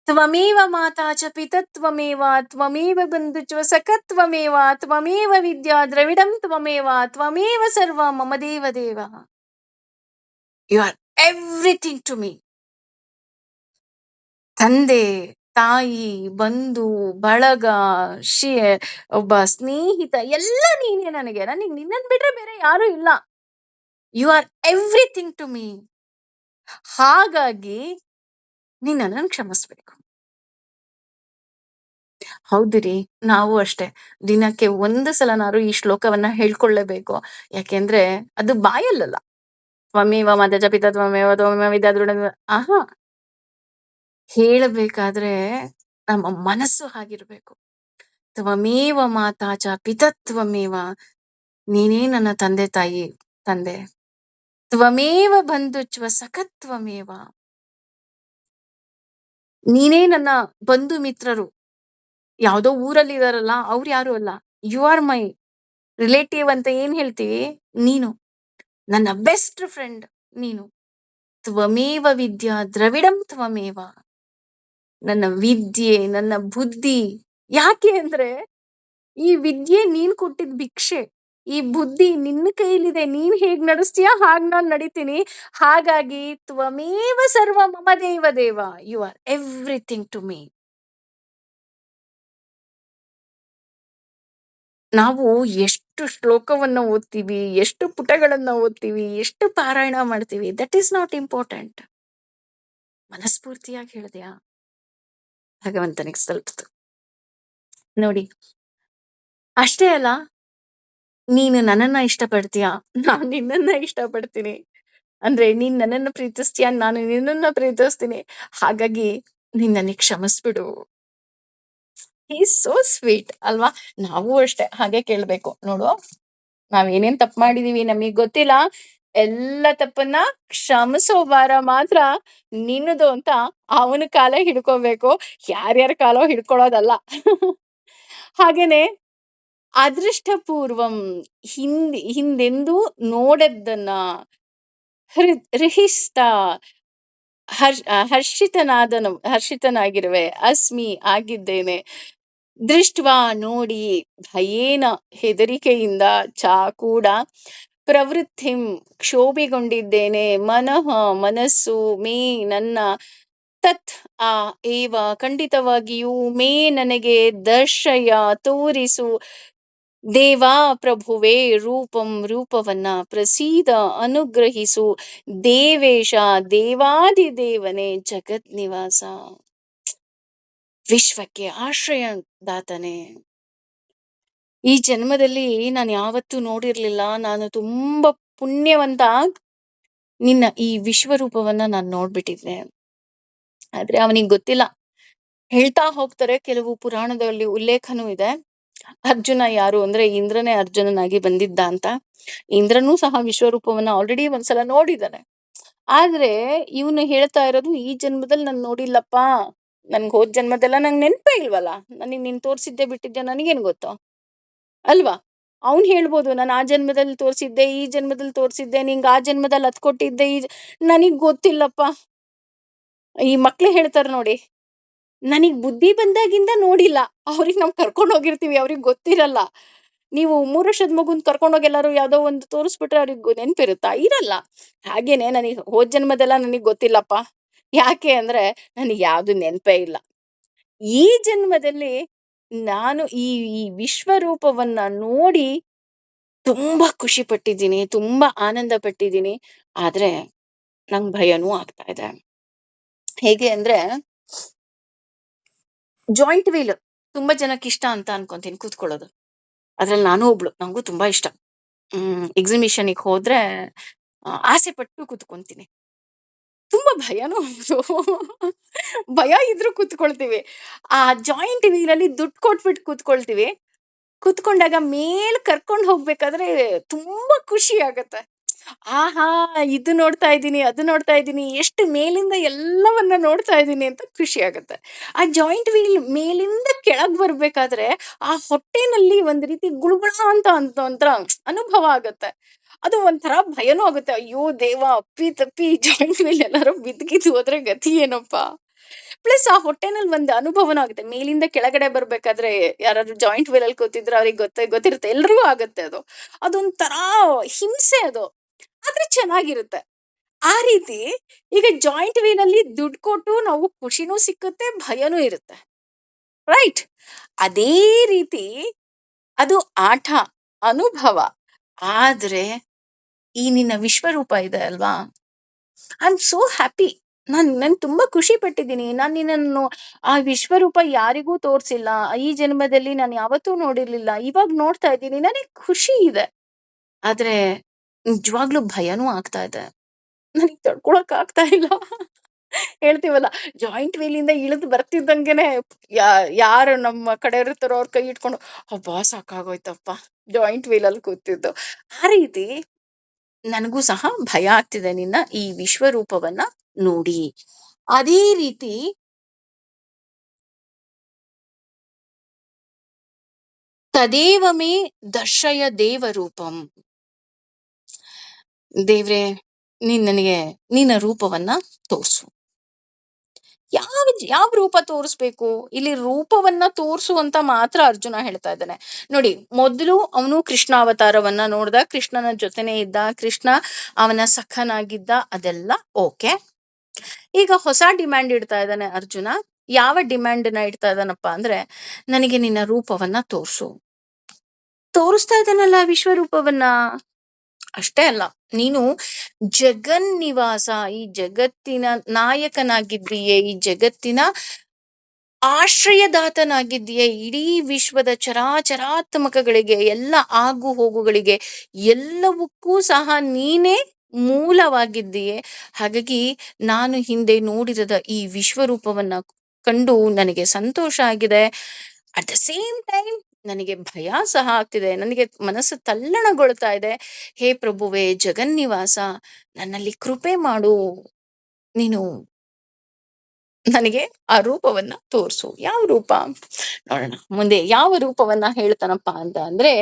ತ್ವಮೇವ ಮಾತಾ ಚ ಪಿತತ್ವಮೇವ ತ್ವಮೇವ ಬಂಧುತ್ವ ಸಖತ್ವಮೇವ ತ್ವಮೇವ ವಿದ್ಯಾ ದ್ರವಿಡಂ ತ್ವಮೇವ ತ್ವಮೇವ ಸರ್ವ ಮಮ ದೇವ ದೇವ. You are everything to me. ತಂದೆ, ತಾಯಿ, ಬಂಧು, ಬಳಗ, ಶಿ ಒಬ್ಬ ಸ್ನೇಹಿತ, ಎಲ್ಲ ನೀನೇ ನನಗೆ. ನನಗೆ ನಿನ್ನನ್ ಬಿಟ್ರೆ ಬೇರೆ ಯಾರು ಇಲ್ಲ. You are everything to me. ಹಾಗಾಗಿ ನೀನ್ ನನ್ನನ್ನು ಕ್ಷಮಿಸ್ಬೇಕು. ಹೌದಿರಿ, ನಾವು ಅಷ್ಟೇ. ದಿನಕ್ಕೆ ಒಂದು ಸಲನಾರು ಈ ಶ್ಲೋಕವನ್ನ ಹೇಳ್ಕೊಳ್ಳೇಬೇಕು. ಯಾಕೆಂದ್ರೆ ಅದು ಬಾಯಲ್ಲಲ್ಲ. ತ್ವಮೇವ ಮಾತಾ ಚ ಪಿತಾ ತ್ವಮೇವ ತ್ವಮೇವ ವಿದ್ಯಾ ದ್ರವಿಡಂ. ಆಹಾ, ಹೇಳಬೇಕಾದ್ರೆ ನಮ್ಮ ಮನಸ್ಸು ಹಾಗಿರ್ಬೇಕು. ತ್ವಮೇವ ಮಾತಾ ಚ ಪಿತತ್ವಮೇವ. ನೀನೇ ನನ್ನ ತಂದೆ ತಾಯಿ, ತಂದೆ. ತ್ವಮೇವ ಬಂಧುಚ್ವ ಸಖತ್ವಮೇವ. ನೀನೇ ನನ್ನ ಬಂಧು ಮಿತ್ರರು. ಯಾವ್ದೋ ಊರಲ್ಲಿ ಇದಾರಲ್ಲ, ಅವ್ರು ಯಾರು ಅಲ್ಲ. ಯು ಆರ್ ಮೈ ರಿಲೇಟಿವ್ ಅಂತ ಏನ್ ಹೇಳ್ತೀವಿ, ನೀನು ನನ್ನ ಬೆಸ್ಟ್ ಫ್ರೆಂಡ್. ನೀನು ತ್ವಮೇವ ವಿದ್ಯಾ ದ್ರವಿಡಂ ತ್ವಮೇವ. ನನ್ನ ವಿದ್ಯೆ, ನನ್ನ ಬುದ್ಧಿ. ಯಾಕೆ ಅಂದ್ರೆ ಈ ವಿದ್ಯೆ ನೀನ್ ಕೊಟ್ಟಿದ್ ಭಿಕ್ಷೆ. ಈ ಬುದ್ಧಿ ನಿನ್ನ ಕೈಲಿದೆ. ನೀನ್ ಹೇಗ್ ನಡೆಸ್ತೀಯ ಹಾಗ್ ನಾನ್ ನಡಿತೀನಿ. ಹಾಗಾಗಿ ತ್ವಮೇವ ಸರ್ವ ಮಮ ದೇವ ದೇವ. You are everything to me. ನಾವು ಎಷ್ಟು ಶ್ಲೋಕವನ್ನ ಓದ್ತೀವಿ, ಎಷ್ಟು ಪುಟಗಳನ್ನ ಓದ್ತೀವಿ, ಎಷ್ಟು ಪಾರಾಯಣ ಮಾಡ್ತೀವಿ, ದಟ್ ಈಸ್ ನಾಟ್ ಇಂಪಾರ್ಟೆಂಟ್. ಮನಸ್ಫೂರ್ತಿಯಾಗಿ ಹೇಳಿದ್ಯಾ ಭಗವಂತನಿಗೆ ತಲುಪ್ತು. ನೋಡಿ, ಅಷ್ಟೇ ಅಲ್ಲ, ನೀನು ನನ್ನನ್ನ ಇಷ್ಟಪಡ್ತೀಯ, ನಾನು ನಿನ್ನನ್ನ ಇಷ್ಟಪಡ್ತೀನಿ. ಅಂದ್ರೆ ನೀನ್ ನನ್ನನ್ನ ಪ್ರೀತಿಸ್ತೀಯ, ನಾನು ನಿನ್ನನ್ನ ಪ್ರೀತಿಸ್ತೀನಿ. ಹಾಗಾಗಿ ನೀನ್ ನನಗ್ ಕ್ಷಮಿಸ್ಬಿಡು. ಈಸ್ ಸೋ ಸ್ವೀಟ್ ಅಲ್ವಾ? ನಾವು ಅಷ್ಟೇ ಹಾಗೆ ಕೇಳ್ಬೇಕು. ನೋಡು, ನಾವೇನೇನ್ ತಪ್ಪು ಮಾಡಿದೀವಿ ನಮಗ್ ಗೊತ್ತಿಲ್ಲ. ಎಲ್ಲ ತಪ್ಪನ್ನ ಕ್ಷಮಿಸೋ ಭಾರ ಮಾತ್ರ ನಿನ್ನದು ಅಂತ ಅವನ ಕಾಲ ಹಿಡ್ಕೋಬೇಕು. ಯಾರ್ಯಾರ ಕಾಲೋ ಹಿಡ್ಕೊಳ್ಳೋದಲ್ಲ. ಹಾಗೇನೆ ಅದೃಷ್ಟಪೂರ್ವಂ, ಹಿಂದೆಂದೂ ನೋಡದ್ದನ್ನ ಹೃಹಿಸ್ತಾ ಹರ್ಷಿತನಾಗಿರುವೆ. ಅಸ್ಮಿ, ಆಗಿದ್ದೇನೆ. ದೃಷ್ಟ್ವಾ, ನೋಡಿ, ಭಯೇನ, ಹೆದರಿಕೆಯಿಂದ, ಚ, ಕೂಡ, ಪ್ರವೃತ್ತಿಂ, ಕ್ಷೋಭೆಗೊಂಡಿದ್ದೇನೆ, ಮನಃ, ಮನಸ್ಸು, ಮೇ, ನನ್ನ, ತತ್, ಆ, ಏವ, ಖಂಡಿತವಾಗಿಯೂ, ಮೇ, ನನಗೆ, ದರ್ಶಯ, ತೋರಿಸು, ದೇವಾ, ಪ್ರಭುವೇ, ರೂಪಂ, ರೂಪವನ್ನ, ಪ್ರಸೀದ, ಅನುಗ್ರಹಿಸು, ದೇವೇಶ, ದೇವಾದಿದೇವನೇ, ಜಗತ್ ನಿವಾಸ, ವಿಶ್ವಕ್ಕೆ ಆಶ್ರಯದಾತನೇ. ಈ ಜನ್ಮದಲ್ಲಿ ನಾನು ಯಾವತ್ತೂ ನೋಡಿರ್ಲಿಲ್ಲ. ನಾನು ತುಂಬಾ ಪುಣ್ಯವಂತ. ನಿನ್ನ ಈ ವಿಶ್ವರೂಪವನ್ನ ನಾನು ನೋಡ್ಬಿಟ್ಟಿದ್ದೆ. ಆದ್ರೆ ಅವನಿಗೆ ಗೊತ್ತಿಲ್ಲ. ಹೇಳ್ತಾ ಹೋಗ್ತಾರೆ, ಕೆಲವು ಪುರಾಣದಲ್ಲಿ ಉಲ್ಲೇಖನೂ ಇದೆ. ಅರ್ಜುನ ಯಾರು ಅಂದ್ರೆ ಇಂದ್ರನೇ ಅರ್ಜುನನಾಗಿ ಬಂದಿದ್ದ ಅಂತ. ಇಂದ್ರನೂ ಸಹ ವಿಶ್ವರೂಪವನ್ನ ಆಲ್ರೆಡಿ ಒಂದ್ಸಲ ನೋಡಿದ್ದಾನೆ. ಆದ್ರೆ ಇವನು ಹೇಳ್ತಾ ಇರೋದು ಈ ಜನ್ಮದಲ್ಲಿ ನಾನು ನೋಡಿಲ್ಲಪ್ಪ. ನನ್ಗೆ ಹೋದ್ ಜನ್ಮದೆಲ್ಲ ನಂಗೆ ನೆನಪೇ ಇಲ್ವಲ್ಲ. ನನಗೆ ನೀನ್ ತೋರಿಸಿದ್ದೆ ಬಿಟ್ಟಿದ್ದೆ ನನಗೇನ್ ಗೊತ್ತು ಅಲ್ವಾ? ಅವ್ನು ಹೇಳ್ಬೋದು ನಾನು ಆ ಜನ್ಮದಲ್ಲಿ ತೋರಿಸಿದ್ದೆ, ಈ ಜನ್ಮದಲ್ಲಿ ತೋರಿಸಿದ್ದೆ, ನಿಂಗೆ ಆ ಜನ್ಮದಲ್ಲಿ ಅದ್ ಕೊಟ್ಟಿದ್ದೆ, ನನಗ್ ಗೊತ್ತಿಲ್ಲಪ್ಪ. ಈ ಮಕ್ಳು ಹೇಳ್ತಾರ ನೋಡಿ, ನನಗ್ ಬುದ್ಧಿ ಬಂದಾಗಿಂದ ನೋಡಿಲ್ಲ. ಅವ್ರಿಗೆ ನಾವು ಕರ್ಕೊಂಡು ಹೋಗಿರ್ತೀವಿ, ಅವ್ರಿಗೆ ಗೊತ್ತಿರಲ್ಲ. ನೀವು 3 ವರ್ಷದ ಮಗುನ್ ಕರ್ಕೊಂಡೋಗಿ ಎಲ್ಲಾರು ಯಾವ್ದೋ ಒಂದು ತೋರಿಸ್ಬಿಟ್ರೆ ಅವ್ರಿಗೆ ನೆನ್ಪಿರುತ್ತಾ? ಇರಲ್ಲ. ಹಾಗೇನೆ ನನಗ್ ಹೋದ್ ಜನ್ಮದೆಲ್ಲ ನನಗ್ ಗೊತ್ತಿಲ್ಲಪ್ಪ. ಯಾಕೆ ಅಂದ್ರೆ ನನಗ್ ಯಾವ್ದು ನೆನ್ಪೇ ಇಲ್ಲ. ಈ ಜನ್ಮದಲ್ಲಿ ನಾನು ಈ ಈ ವಿಶ್ವರೂಪವನ್ನ ನೋಡಿ ತುಂಬಾ ಖುಷಿ ಪಟ್ಟಿದ್ದೀನಿ, ತುಂಬಾ ಆನಂದ ಪಟ್ಟಿದ್ದೀನಿ. ಆದ್ರೆ ನಂಗ್ ಭಯನೂ ಆಗ್ತಾ ಇದೆ. ಹೇಗೆ ಅಂದ್ರೆ ಜಾಯಿಂಟ್ ವೀಲ್ ತುಂಬಾ ಜನಕ್ಕೆ ಇಷ್ಟ ಅಂತ ಅನ್ಕೊಂತೀನಿ ಕೂತ್ಕೊಳ್ಳೋದು. ಅದ್ರಲ್ಲಿ ನಾನು ಒಬ್ಳು. ನಂಗೂ ತುಂಬಾ ಇಷ್ಟ. ಎಕ್ಸಿಬಿಷನ್‌ಗೆ ಹೋದ್ರೆ ಆಸೆ ಪಟ್ಟು ಕೂತ್ಕೊಂತೀನಿ. ತುಂಬಾ ಭಯನೂ ಹೌದು. ಭಯ ಇದ್ರೂ ಕೂತ್ಕೊಳ್ತೀವಿ. ಆ ಜಾಯಿಂಟ್ ವೀಲಲ್ಲಿ ದುಡ್ಡು ಕೊಟ್ಬಿಟ್ಟು ಕೂತ್ಕೊಳ್ತೀವಿ. ಕೂತ್ಕೊಂಡಾಗ ಮೇಲ್ ಕರ್ಕೊಂಡ್ ಹೋಗ್ಬೇಕಾದ್ರೆ ತುಂಬಾ ಖುಷಿ ಆಗತ್ತೆ. ಆಹಾ! ಇದು ನೋಡ್ತಾ ಇದ್ದೀನಿ, ಅದು ನೋಡ್ತಾ ಇದ್ದೀನಿ, ಎಷ್ಟು ಮೇಲಿಂದ ಎಲ್ಲವನ್ನ ನೋಡ್ತಾ ಇದ್ದೀನಿ ಅಂತ ಖುಷಿ ಆಗತ್ತೆ. ಆ ಜಾಯಿಂಟ್ ವೀಲ್ ಮೇಲಿಂದ ಕೆಳಗ್ ಬರ್ಬೇಕಾದ್ರೆ, ಆ ಹೊಟ್ಟೆನಲ್ಲಿ ಒಂದ್ ರೀತಿ ಗುಳ್ಗುಳ ಅಂತ ಒಂಥರ ಅನುಭವ ಆಗತ್ತೆ. ಅದು ಒಂಥರ ಭಯನೂ ಆಗುತ್ತೆ. ಅಯ್ಯೋ ದೇವ! ಅಪ್ಪಿ ತಪ್ಪಿ ಜಾಯಿಂಟ್ ವೀಲ್ ಎಲ್ಲಾರು ಬಿದ್ ಗಿದ್ ಹೋದ್ರೆ ಗತಿ ಏನಪ್ಪಾ? ಪ್ಲಸ್ ಆ ಹೊಟ್ಟೆನಲ್ಲಿ ಒಂದು ಅನುಭವನೂ ಆಗುತ್ತೆ. ಮೇಲಿಂದ ಕೆಳಗಡೆ ಬರ್ಬೇಕಾದ್ರೆ ಯಾರಾದ್ರೂ ಜಾಯಿಂಟ್ ವೀಲ್ ಅಲ್ಲಿ ಕೂತಿದ್ರೆ ಅವ್ರಿಗೆ ಗೊತ್ತಿರುತ್ತೆ. ಎಲ್ರಿಗೂ ಆಗತ್ತೆ ಅದು. ಅದೊಂಥರ ಹಿಂಸೆ ಅದು. ಆದ್ರೆ ಚೆನ್ನಾಗಿರುತ್ತೆ. ಆ ರೀತಿ ಈಗ ಜಾಯಿಂಟ್ ವೀಲ್ ಅಲ್ಲಿ ದುಡ್ಡು ಕೊಟ್ಟು ನಾವು ಖುಷಿನೂ ಸಿಕ್ಕುತ್ತೆ, ಭಯನೂ ಇರುತ್ತೆ. ರೈಟ್? ಅದೇ ರೀತಿ ಅದು ಆಟ, ಅನುಭವ. ಆದ್ರೆ ಈ ನಿನ್ನ ವಿಶ್ವರೂಪ ಇದೆ ಅಲ್ವಾ? I am so happy. ನಾನ್ ತುಂಬಾ ಖುಷಿ ಪಟ್ಟಿದ್ದೀನಿ. ನಾನ್ ನಿನ್ನನ್ನು ಆ ವಿಶ್ವರೂಪ ಯಾರಿಗೂ ತೋರ್ಸಿಲ್ಲ. ಈ ಜನ್ಮದಲ್ಲಿ ನಾನು ಯಾವತ್ತೂ ನೋಡಿರ್ಲಿಲ್ಲ. ಇವಾಗ್ ನೋಡ್ತಾ ಇದ್ದೀನಿ. ನನಗ್ ಖುಷಿ ಇದೆ. ಆದ್ರೆ ನಿಜವಾಗ್ಲೂ ಭಯನೂ ಆಗ್ತಾ ಇದೆ. ನನಗ್ ತಡ್ಕೊಳಕ್ ಆಗ್ತಾ ಇಲ್ಲ. ಹೇಳ್ತೀವಲ್ಲ, ಜಾಯಿಂಟ್ ವೀಲಿಂದ ಇಳಿದು ಬರ್ತಿದ್ದಂಗೆನೆ ಯಾ ಯಾರು ನಮ್ಮ ಕಡೆಯವ್ರ್ ಇರ್ತಾರೋ ಅವ್ರ ಕೈ ಇಟ್ಕೊಂಡು, ಅಬ್ಬಾ ಸಾಕಾಗೋಯ್ತಪ್ಪ ಜಾಯಿಂಟ್ ವೀಲಲ್ಲಿ ಕೂತಿದ್ದು. ಆ ರೀತಿ ನನಗೂ ಸಹ ಭಯ ಆಗ್ತಿದೆ ನಿನ್ನ ಈ ವಿಶ್ವರೂಪವನ್ನ ನೋಡಿ. ಅದೇ ರೀತಿ ತದೇವ ಮೇ ದರ್ಶಯ ದೇವರೂಪಂ. ದೇವ್ರೇ, ನೀನ್ ನನಗೆ ನಿನ್ನ ರೂಪವನ್ನ ತೋರ್ಸು. ಯಾವ ಯಾವ ರೂಪ ತೋರಿಸ್ಬೇಕು? ಇಲ್ಲಿ ರೂಪವನ್ನ ತೋರ್ಸು ಅಂತ ಮಾತ್ರ ಅರ್ಜುನ ಹೇಳ್ತಾ ಇದ್ದಾನೆ. ನೋಡಿ, ಮೊದಲು ಅವನು ಕೃಷ್ಣ ಅವತಾರವನ್ನ ನೋಡ್ದ, ಕೃಷ್ಣನ ಜೊತೆನೇ ಇದ್ದ, ಕೃಷ್ಣ ಅವನ ಸಖನಾಗಿದ್ದ, ಅದೆಲ್ಲ ಓಕೆ. ಈಗ ಹೊಸ ಡಿಮ್ಯಾಂಡ್ ಇಡ್ತಾ ಇದ್ದಾನೆ ಅರ್ಜುನ. ಯಾವ ಡಿಮ್ಯಾಂಡ್ ನ ಇಡ್ತಾ ಇದ್ದಾನಪ್ಪ ಅಂದ್ರೆ, ನನಗೆ ನಿನ್ನ ರೂಪವನ್ನ ತೋರ್ಸು. ತೋರಿಸ್ತಾ ಇದ್ದಾನಲ್ಲ ವಿಶ್ವರೂಪವನ್ನ. ಅಷ್ಟೇ ಅಲ್ಲ, ನೀನು ಜಗನ್ನಿವಾಸ, ಈ ಜಗತ್ತಿನ ನಾಯಕನಾಗಿದ್ದೀಯೆ, ಈ ಜಗತ್ತಿನ ಆಶ್ರಯದಾತನಾಗಿದ್ದೀಯೆ. ಇಡೀ ವಿಶ್ವದ ಚರಾಚರಾತ್ಮಕಗಳಿಗೆ, ಎಲ್ಲ ಆಗು ಹೋಗುಗಳಿಗೆ ಎಲ್ಲವಕ್ಕೂ ಸಹ ನೀನೇ ಮೂಲವಾಗಿದ್ದೀಯೆ. ಹಾಗಾಗಿ ನಾನು ಹಿಂದೆ ನೋಡಿರದ ಈ ವಿಶ್ವರೂಪವನ್ನ ಕಂಡು ನನಗೆ ಸಂತೋಷ ಆಗಿದೆ. ಅಟ್ ದ ಸೇಮ್ ಟೈಮ್ ನನಗೆ ಭಯ ಸಹ ಆಗ್ತಿದೆ. ನನಗೆ ಮನಸ್ಸು ತಲ್ಲಣಗೊಳ್ತಾ ಇದೆ. ಹೇ ಪ್ರಭುವೇ ಜಗನ್ನಿವಾಸ, ನನ್ನಲ್ಲಿ ಕೃಪೆ ಮಾಡು. ನೀನು ನನಗೆ ಆ ರೂಪವನ್ನ ತೋರ್ಸು. ಯಾವ ರೂಪ? ನೋಡೋಣ ಮುಂದೆ ಯಾವ ರೂಪವನ್ನ ಹೇಳ್ತಾನಪ್ಪ ಅಂತ ಅಂದ್ರೆ,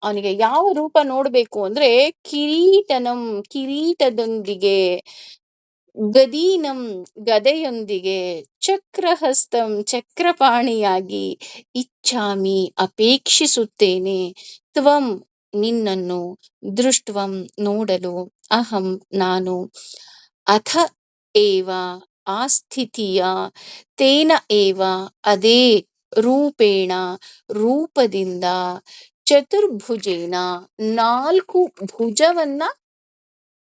ಅವನಿಗೆ ಯಾವ ರೂಪ ನೋಡ್ಬೇಕು ಅಂದ್ರೆ, ಕಿರೀಟನಂ, ಕಿರೀಟದೊಂದಿಗೆ, ಗದೀನಂ, ಗದೆಯೊಂದಿಗೆ, ಚಕ್ರಹಸ್ತಂ, ಚಕ್ರಪಾಣಿಯಾಗಿ, ಇಚ್ಛಾಮಿ, ಅಪೇಕ್ಷಿಸುತ್ತೇನೆ, ತ್ವಂ, ನಿನ್ನನ್ನು, ದೃಷ್ಟ್ವಂ, ನೋಡಲು, ಅಹಂ, ನಾನು, ಅಥ ಏವ, ಆ ಸ್ಥಿತಿಯ, ತೇನ ಏವ, ಅದೇ, ರೂಪೇಣ, ರೂಪದಿಂದ, ಚತುರ್ಭುಜೇನ, 4 ಭುಜವನ್ನ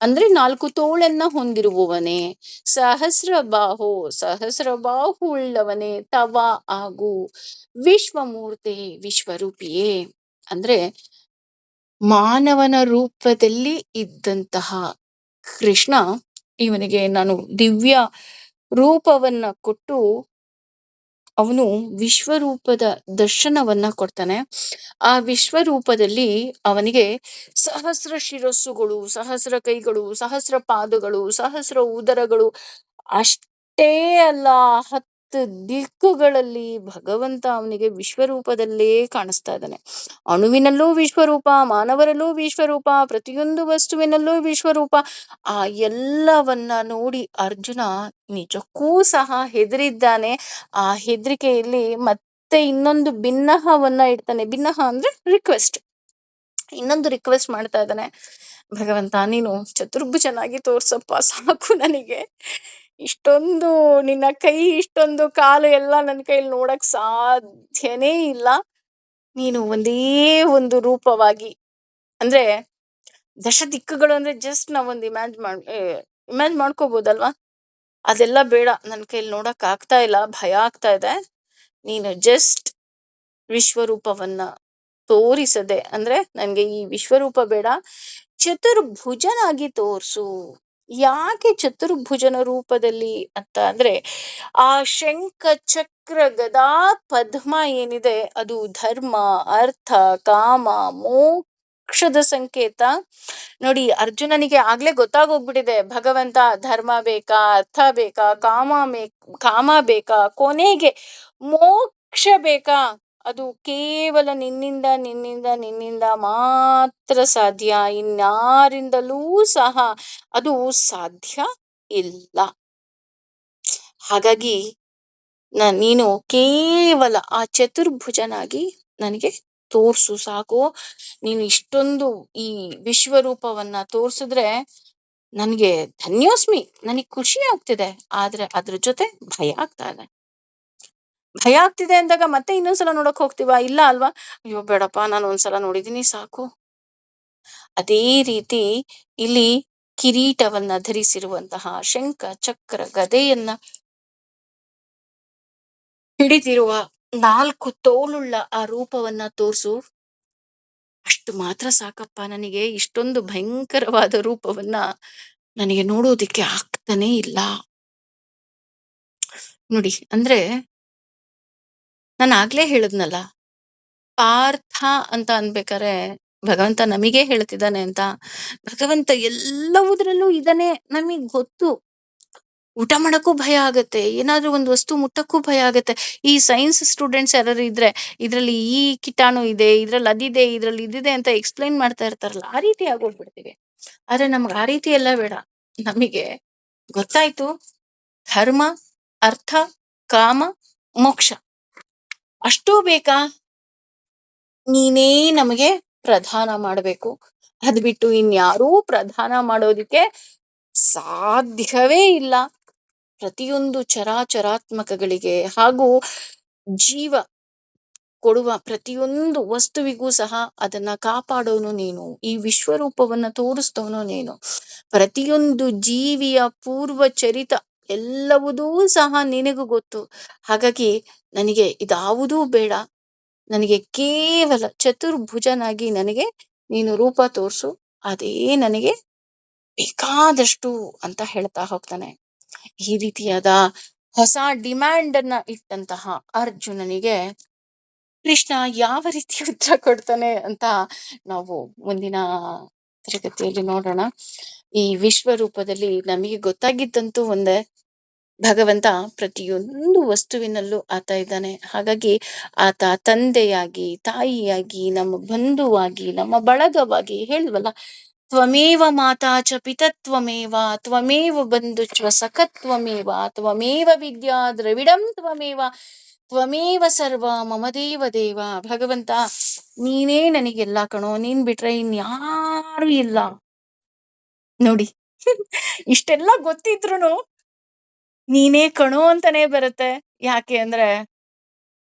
ಅಂದ್ರೆ 4 ತೋಳನ್ನ ಹೊಂದಿರುವವನೇ, ಸಹಸ್ರಬಾಹೋ, ಸಹಸ್ರಬಾಹು ಉಳ್ಳವನೇ, ತವ, ಆಗು, ವಿಶ್ವಮೂರ್ತೆ, ವಿಶ್ವರೂಪಿಯೇ. ಅಂದ್ರೆ ಮಾನವನ ರೂಪದಲ್ಲಿ ಇದ್ದಂತಹ ಕೃಷ್ಣ ಇವನಿಗೆ ನಾನು ದಿವ್ಯ ರೂಪವನ್ನ ಕೊಟ್ಟು ಅವನು ವಿಶ್ವರೂಪದ ದರ್ಶನವನ್ನ ಕೊಡ್ತಾನೆ. ಆ ವಿಶ್ವರೂಪದಲ್ಲಿ ಅವನಿಗೆ ಸಹಸ್ರ ಶಿರಸ್ಸುಗಳು, ಸಹಸ್ರ ಕೈಗಳು, ಸಹಸ್ರ ಪಾದಗಳು, ಸಹಸ್ರ ಉದರಗಳು, ಅಷ್ಟೇ ಅಲ್ಲ, 10 ದಿಕ್ಕುಗಳಲ್ಲಿ ಭಗವಂತ ಅವನಿಗೆ ವಿಶ್ವರೂಪದಲ್ಲೇ ಕಾಣಿಸ್ತಾ ಇದ್ದಾನೆ. ಅಣುವಿನಲ್ಲೂ ವಿಶ್ವರೂಪ, ಮಾನವರಲ್ಲೂ ವಿಶ್ವರೂಪ, ಪ್ರತಿಯೊಂದು ವಸ್ತುವಿನಲ್ಲೂ ವಿಶ್ವರೂಪ. ಆ ಎಲ್ಲವನ್ನ ನೋಡಿ ಅರ್ಜುನ ನಿಜಕ್ಕೂ ಸಹ ಹೆದರಿದ್ದಾನೆ. ಆ ಹೆದರಿಕೆಯಲ್ಲಿ ಮತ್ತೆ ಇನ್ನೊಂದು ಭಿನ್ನಹವನ್ನ ಇಡ್ತಾನೆ. ಭಿನ್ನಹ ಅಂದ್ರೆ ರಿಕ್ವೆಸ್ಟ್. ಇನ್ನೊಂದು ರಿಕ್ವೆಸ್ಟ್ ಮಾಡ್ತಾ ಇದ್ದಾನೆ, ಭಗವಂತ ನೀನು ಚತುರ್ಭುಜನಾಗಿ ತೋರ್ಸಪ್ಪ, ಸಾಕು ನನಗೆ. ಇಷ್ಟೊಂದು ನಿನ್ನ ಕೈ, ಇಷ್ಟೊಂದು ಕಾಲು ಎಲ್ಲ ನನ್ನ ಕೈಯಲ್ಲಿ ನೋಡಕ್ ಸಾಧ್ಯನೇ ಇಲ್ಲ. ನೀನು ಒಂದೇ ಒಂದು ರೂಪವಾಗಿ, ಅಂದ್ರೆ ದಶ ದಿಕ್ಕುಗಳು ಅಂದ್ರೆ ಜಸ್ಟ್ ನಾವೊಂದು ಇಮ್ಯಾಜ್ ಮಾಡ್ಕೋಬಹುದಲ್ವಾ? ಅದೆಲ್ಲ ಬೇಡ, ನನ್ನ ಕೈಯಲ್ಲಿ ನೋಡಕ್ ಆಗ್ತಾ ಇಲ್ಲ, ಭಯ ಆಗ್ತಾ ಇದೆ. ನೀನು ಜಸ್ಟ್ ವಿಶ್ವರೂಪವನ್ನ ತೋರಿಸದೆ, ಅಂದ್ರೆ ನನ್ಗೆ ಈ ವಿಶ್ವರೂಪ ಬೇಡ, ಚತುರ್ಭುಜನಾಗಿ ತೋರ್ಸು. ಯಾಕೆ ಚತುರ್ಭುಜನ ರೂಪದಲ್ಲಿ ಅಂತ ಅಂದ್ರೆ, ಆ ಶಂಖ ಚಕ್ರ ಗದಾ ಪದ್ಮ ಏನಿದೆ ಅದು ಧರ್ಮ, ಅರ್ಥ, ಕಾಮ, ಮೋಕ್ಷದ ಸಂಕೇತ. ನೋಡಿ, ಅರ್ಜುನನಿಗೆ ಆಗ್ಲೇ ಗೊತ್ತಾಗೋಗ್ಬಿಟ್ಟಿದೆ, ಭಗವಂತ ಧರ್ಮ ಬೇಕಾ, ಅರ್ಥ ಬೇಕಾ, ಕಾಮ ಬೇಕಾ, ಕೊನೆಗೆ ಮೋಕ್ಷ ಬೇಕಾ, ಅದು ಕೇವಲ ನಿನ್ನಿಂದ ಮಾತ್ರ ಸಾಧ್ಯ, ಇನ್ಯಾರಿಂದಲೂ ಸಹ ಅದು ಸಾಧ್ಯ ಇಲ್ಲ. ಹಾಗಾಗಿ ನೀನು ಕೇವಲ ಆ ಚತುರ್ಭುಜನಾಗಿ ನನಗೆ ತೋರ್ಸು ಸಾಕು. ನೀನು ಇಷ್ಟೊಂದು ಈ ವಿಶ್ವರೂಪವನ್ನ ತೋರ್ಸಿದ್ರೆ ನನ್ಗೆ ಧನ್ಯೋಸ್ಮಿ, ನನಗ್ ಖುಷಿ ಆಗ್ತಿದೆ. ಆದ್ರೆ ಅದ್ರ ಜೊತೆ ಭಯ ಆಗ್ತಾ ಇದೆ. ಭಯ ಆಗ್ತಿದೆ ಅಂದಾಗ ಮತ್ತೆ ಇನ್ನೊಂದ್ಸಲ ನೋಡಕ್ ಹೋಗ್ತೀವಾ? ಇಲ್ಲ ಅಲ್ವಾ? ಅಯ್ಯೋ ಬೇಡಪ್ಪ, ನಾನು ಒಂದ್ಸಲ ನೋಡಿದೀನಿ ಸಾಕು. ಅದೇ ರೀತಿ ಇಲ್ಲಿ ಕಿರೀಟವನ್ನ ಧರಿಸಿರುವಂತಹ, ಶಂಖ ಚಕ್ರ ಗದೆಯನ್ನ ಹಿಡಿದಿರುವ, 4 ತೋಳುಳ್ಳ ಆ ರೂಪವನ್ನ ತೋರ್ಸು. ಅಷ್ಟು ಮಾತ್ರ ಸಾಕಪ್ಪ ನನಗೆ. ಇಷ್ಟೊಂದು ಭಯಂಕರವಾದ ರೂಪವನ್ನ ನನಗೆ ನೋಡೋದಿಕ್ಕೆ ಆಗ್ತಾನೆ ಇಲ್ಲ. ನೋಡಿ, ಅಂದ್ರೆ ನಾನು ಆಗ್ಲೇ ಹೇಳಿದ್ನಲ್ಲ, ಪಾರ್ಥ ಅಂತ ಅನ್ಬೇಕಾರೆ ಭಗವಂತ ನಮಿಗೆ ಹೇಳ್ತಿದ್ದಾನೆ ಅಂತ. ಭಗವಂತ ಎಲ್ಲವುದ್ರಲ್ಲೂ ಇದಾನೆ, ನಮಗ್ ಗೊತ್ತು. ಊಟ ಮಾಡಕ್ಕೂ ಭಯ ಆಗತ್ತೆ, ಏನಾದ್ರೂ ಒಂದು ವಸ್ತು ಮುಟ್ಟಕ್ಕೂ ಭಯ ಆಗತ್ತೆ. ಈ ಸೈನ್ಸ್ ಸ್ಟೂಡೆಂಟ್ಸ್ ಯಾರು ಇದ್ರೆ, ಇದ್ರಲ್ಲಿ ಈ ಕೀಟಾಣು ಇದೆ, ಇದ್ರಲ್ಲಿ ಅದಿದೆ, ಇದ್ರಲ್ಲಿ ಇದಿದೆ ಅಂತ ಎಕ್ಸ್ಪ್ಲೈನ್ ಮಾಡ್ತಾ ಇರ್ತಾರಲ್ಲ, ಆ ರೀತಿ ಆಗೋಗ್ಬಿಡ್ತೀವಿ. ಆದ್ರೆ ನಮ್ಗೆ ಆ ರೀತಿ ಎಲ್ಲ ಬೇಡ. ನಮಗೆ ಗೊತ್ತಾಯ್ತು, ಧರ್ಮ, ಅರ್ಥ, ಕಾಮ, ಮೋಕ್ಷ ಅಷ್ಟೂ ಬೇಕಾ? ನೀನೇ ನಮಗೆ ಪ್ರಧಾನ ಮಾಡಬೇಕು. ಅದ್ ಬಿಟ್ಟು ಇನ್ಯಾರೂ ಪ್ರಧಾನ ಮಾಡೋದಿಕ್ಕೆ ಸಾಧ್ಯವೇ ಇಲ್ಲ. ಪ್ರತಿಯೊಂದು ಚರಾಚರಾತ್ಮಕಗಳಿಗೆ ಹಾಗೂ ಜೀವ ಕೊಡುವ ಪ್ರತಿಯೊಂದು ವಸ್ತುವಿಗೂ ಸಹ ಅದನ್ನ ಕಾಪಾಡೋನು ನೀನು. ಈ ವಿಶ್ವರೂಪವನ್ನ ತೋರಿಸ್ತವನು ನೀನು. ಪ್ರತಿಯೊಂದು ಜೀವಿಯ ಪೂರ್ವ ಚರಿತ ಎಲ್ಲವುದೂ ಸಹ ನಿನಗೂ ಗೊತ್ತು. ಹಾಗಾಗಿ ನನಗೆ ಇದಾವುದೂ ಬೇಡ, ನನಗೆ ಕೇವಲ ಚತುರ್ಭುಜನಾಗಿ ನನಗೆ ನೀನು ರೂಪ ತೋರ್ಸು, ಅದೇ ನನಗೆ ಬೇಕಾದಷ್ಟು ಅಂತ ಹೇಳ್ತಾ ಹೋಗ್ತಾನೆ. ಈ ರೀತಿಯಾದ ಹೊಸ ಡಿಮ್ಯಾಂಡ್ ಅನ್ನ ಇಟ್ಟಂತಹ ಅರ್ಜುನನಿಗೆ ಕೃಷ್ಣ ಯಾವ ರೀತಿ ಉತ್ತರ ಕೊಡ್ತಾನೆ ಅಂತ ನಾವು ಮುಂದಿನ ತರಗತಿಯಲ್ಲಿ ನೋಡೋಣ. ಈ ವಿಶ್ವರೂಪದಲ್ಲಿ ನಮಗೆ ಗೊತ್ತಾಗಿದ್ದಂತೂ ಒಂದೇ, ಭಗವಂತ ಪ್ರತಿಯೊಂದು ವಸ್ತುವಿನಲ್ಲೂ ಆತ ಇದ್ದಾನೆ. ಹಾಗಾಗಿ ಆತ ತಂದೆಯಾಗಿ, ತಾಯಿಯಾಗಿ, ನಮ್ಮ ಬಂಧುವಾಗಿ, ನಮ್ಮ ಬಳಗವಾಗಿ, ಹೇಳ್ವಲ್ಲ, ತ್ವಮೇವ ಮಾತಾ ಚ ಪಿತತ್ವಮೇವ, ತ್ವಮೇವ ಬಂಧುಚ್ವ ಸಖತ್ವಮೇವ, ತ್ವಮೇವ ವಿದ್ಯಾ ದ್ರವಿಡಂ ತ್ವಮೇವ, ತ್ವಮೇವ ಸರ್ವ ಮಮ ದೇವ ದೇವ. ಭಗವಂತ ನೀನೇ ನನಗೆಲ್ಲ ಕಣೋ, ನೀನ್ ಬಿಟ್ರೆ ಇನ್ಯಾರು ಇಲ್ಲ. ನೋಡಿ, ಇಷ್ಟೆಲ್ಲ ಗೊತ್ತಿದ್ರು ನೀನೇ ಕಣೋ ಅಂತಾನೆ ಬರುತ್ತೆ. ಯಾಕೆ ಅಂದ್ರೆ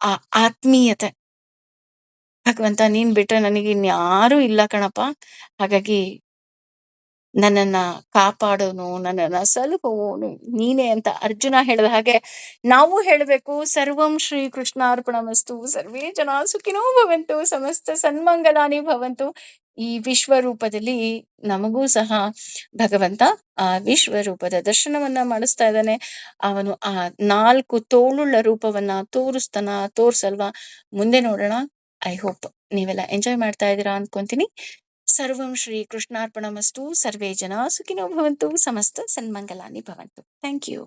ಆ ಆತ್ಮೀಯತೆ. ಭಗವಂತ ನೀನ್ ಬಿಟ್ರೆ ನನಗೆ ಇನ್ಯಾರು ಇಲ್ಲ ಕಣಪ್ಪ, ಹಾಗಾಗಿ ನನ್ನನ್ನ ಕಾಪಾಡೋನು, ನನ್ನನ್ನ ಸಲಹುವವನು ನೀನೇ ಅಂತ ಅರ್ಜುನ ಹೇಳಿದ ಹಾಗೆ ನಾವು ಹೇಳಬೇಕು. ಸರ್ವಂ ಶ್ರೀ ಕೃಷ್ಣಾರ್ಪಣಮಸ್ತು, ಸರ್ವೇ ಜನ ಸುಖಿನೋ ಭವಂತು, ಸಮಸ್ತ ಸನ್ಮಂಗಲಾನಿ ಭವಂತು. ಈ ವಿಶ್ವರೂಪದಲ್ಲಿ ನಮಗೂ ಸಹ ಭಗವಂತ ಆ ವಿಶ್ವರೂಪದ ದರ್ಶನವನ್ನ ಮಾಡಿಸ್ತಾ ಇದ್ದಾನೆ. ಅವನು ಆ 4 ತೋಳುಳ್ಳ ರೂಪವನ್ನ ತೋರ್ಸಲ್ವಾ? ಮುಂದೆ ನೋಡೋಣ. ಐ ಹೋಪ್ ನೀವೆಲ್ಲ ಎಂಜಾಯ್ ಮಾಡ್ತಾ ಇದ್ದೀರಾ ಅನ್ಕೊಂತೀನಿ. ಸರ್ವಂ ಶ್ರೀ ಕೃಷ್ಣಾರ್ಪಣಮಸ್ತು. ಸರ್ವೇ ಜನ ಸುಖಿನೋ ಭವಂತು. ಸಮಸ್ತ ಸನ್ಮಂಗಲಾನಿ ಭವಂತು. Thank you.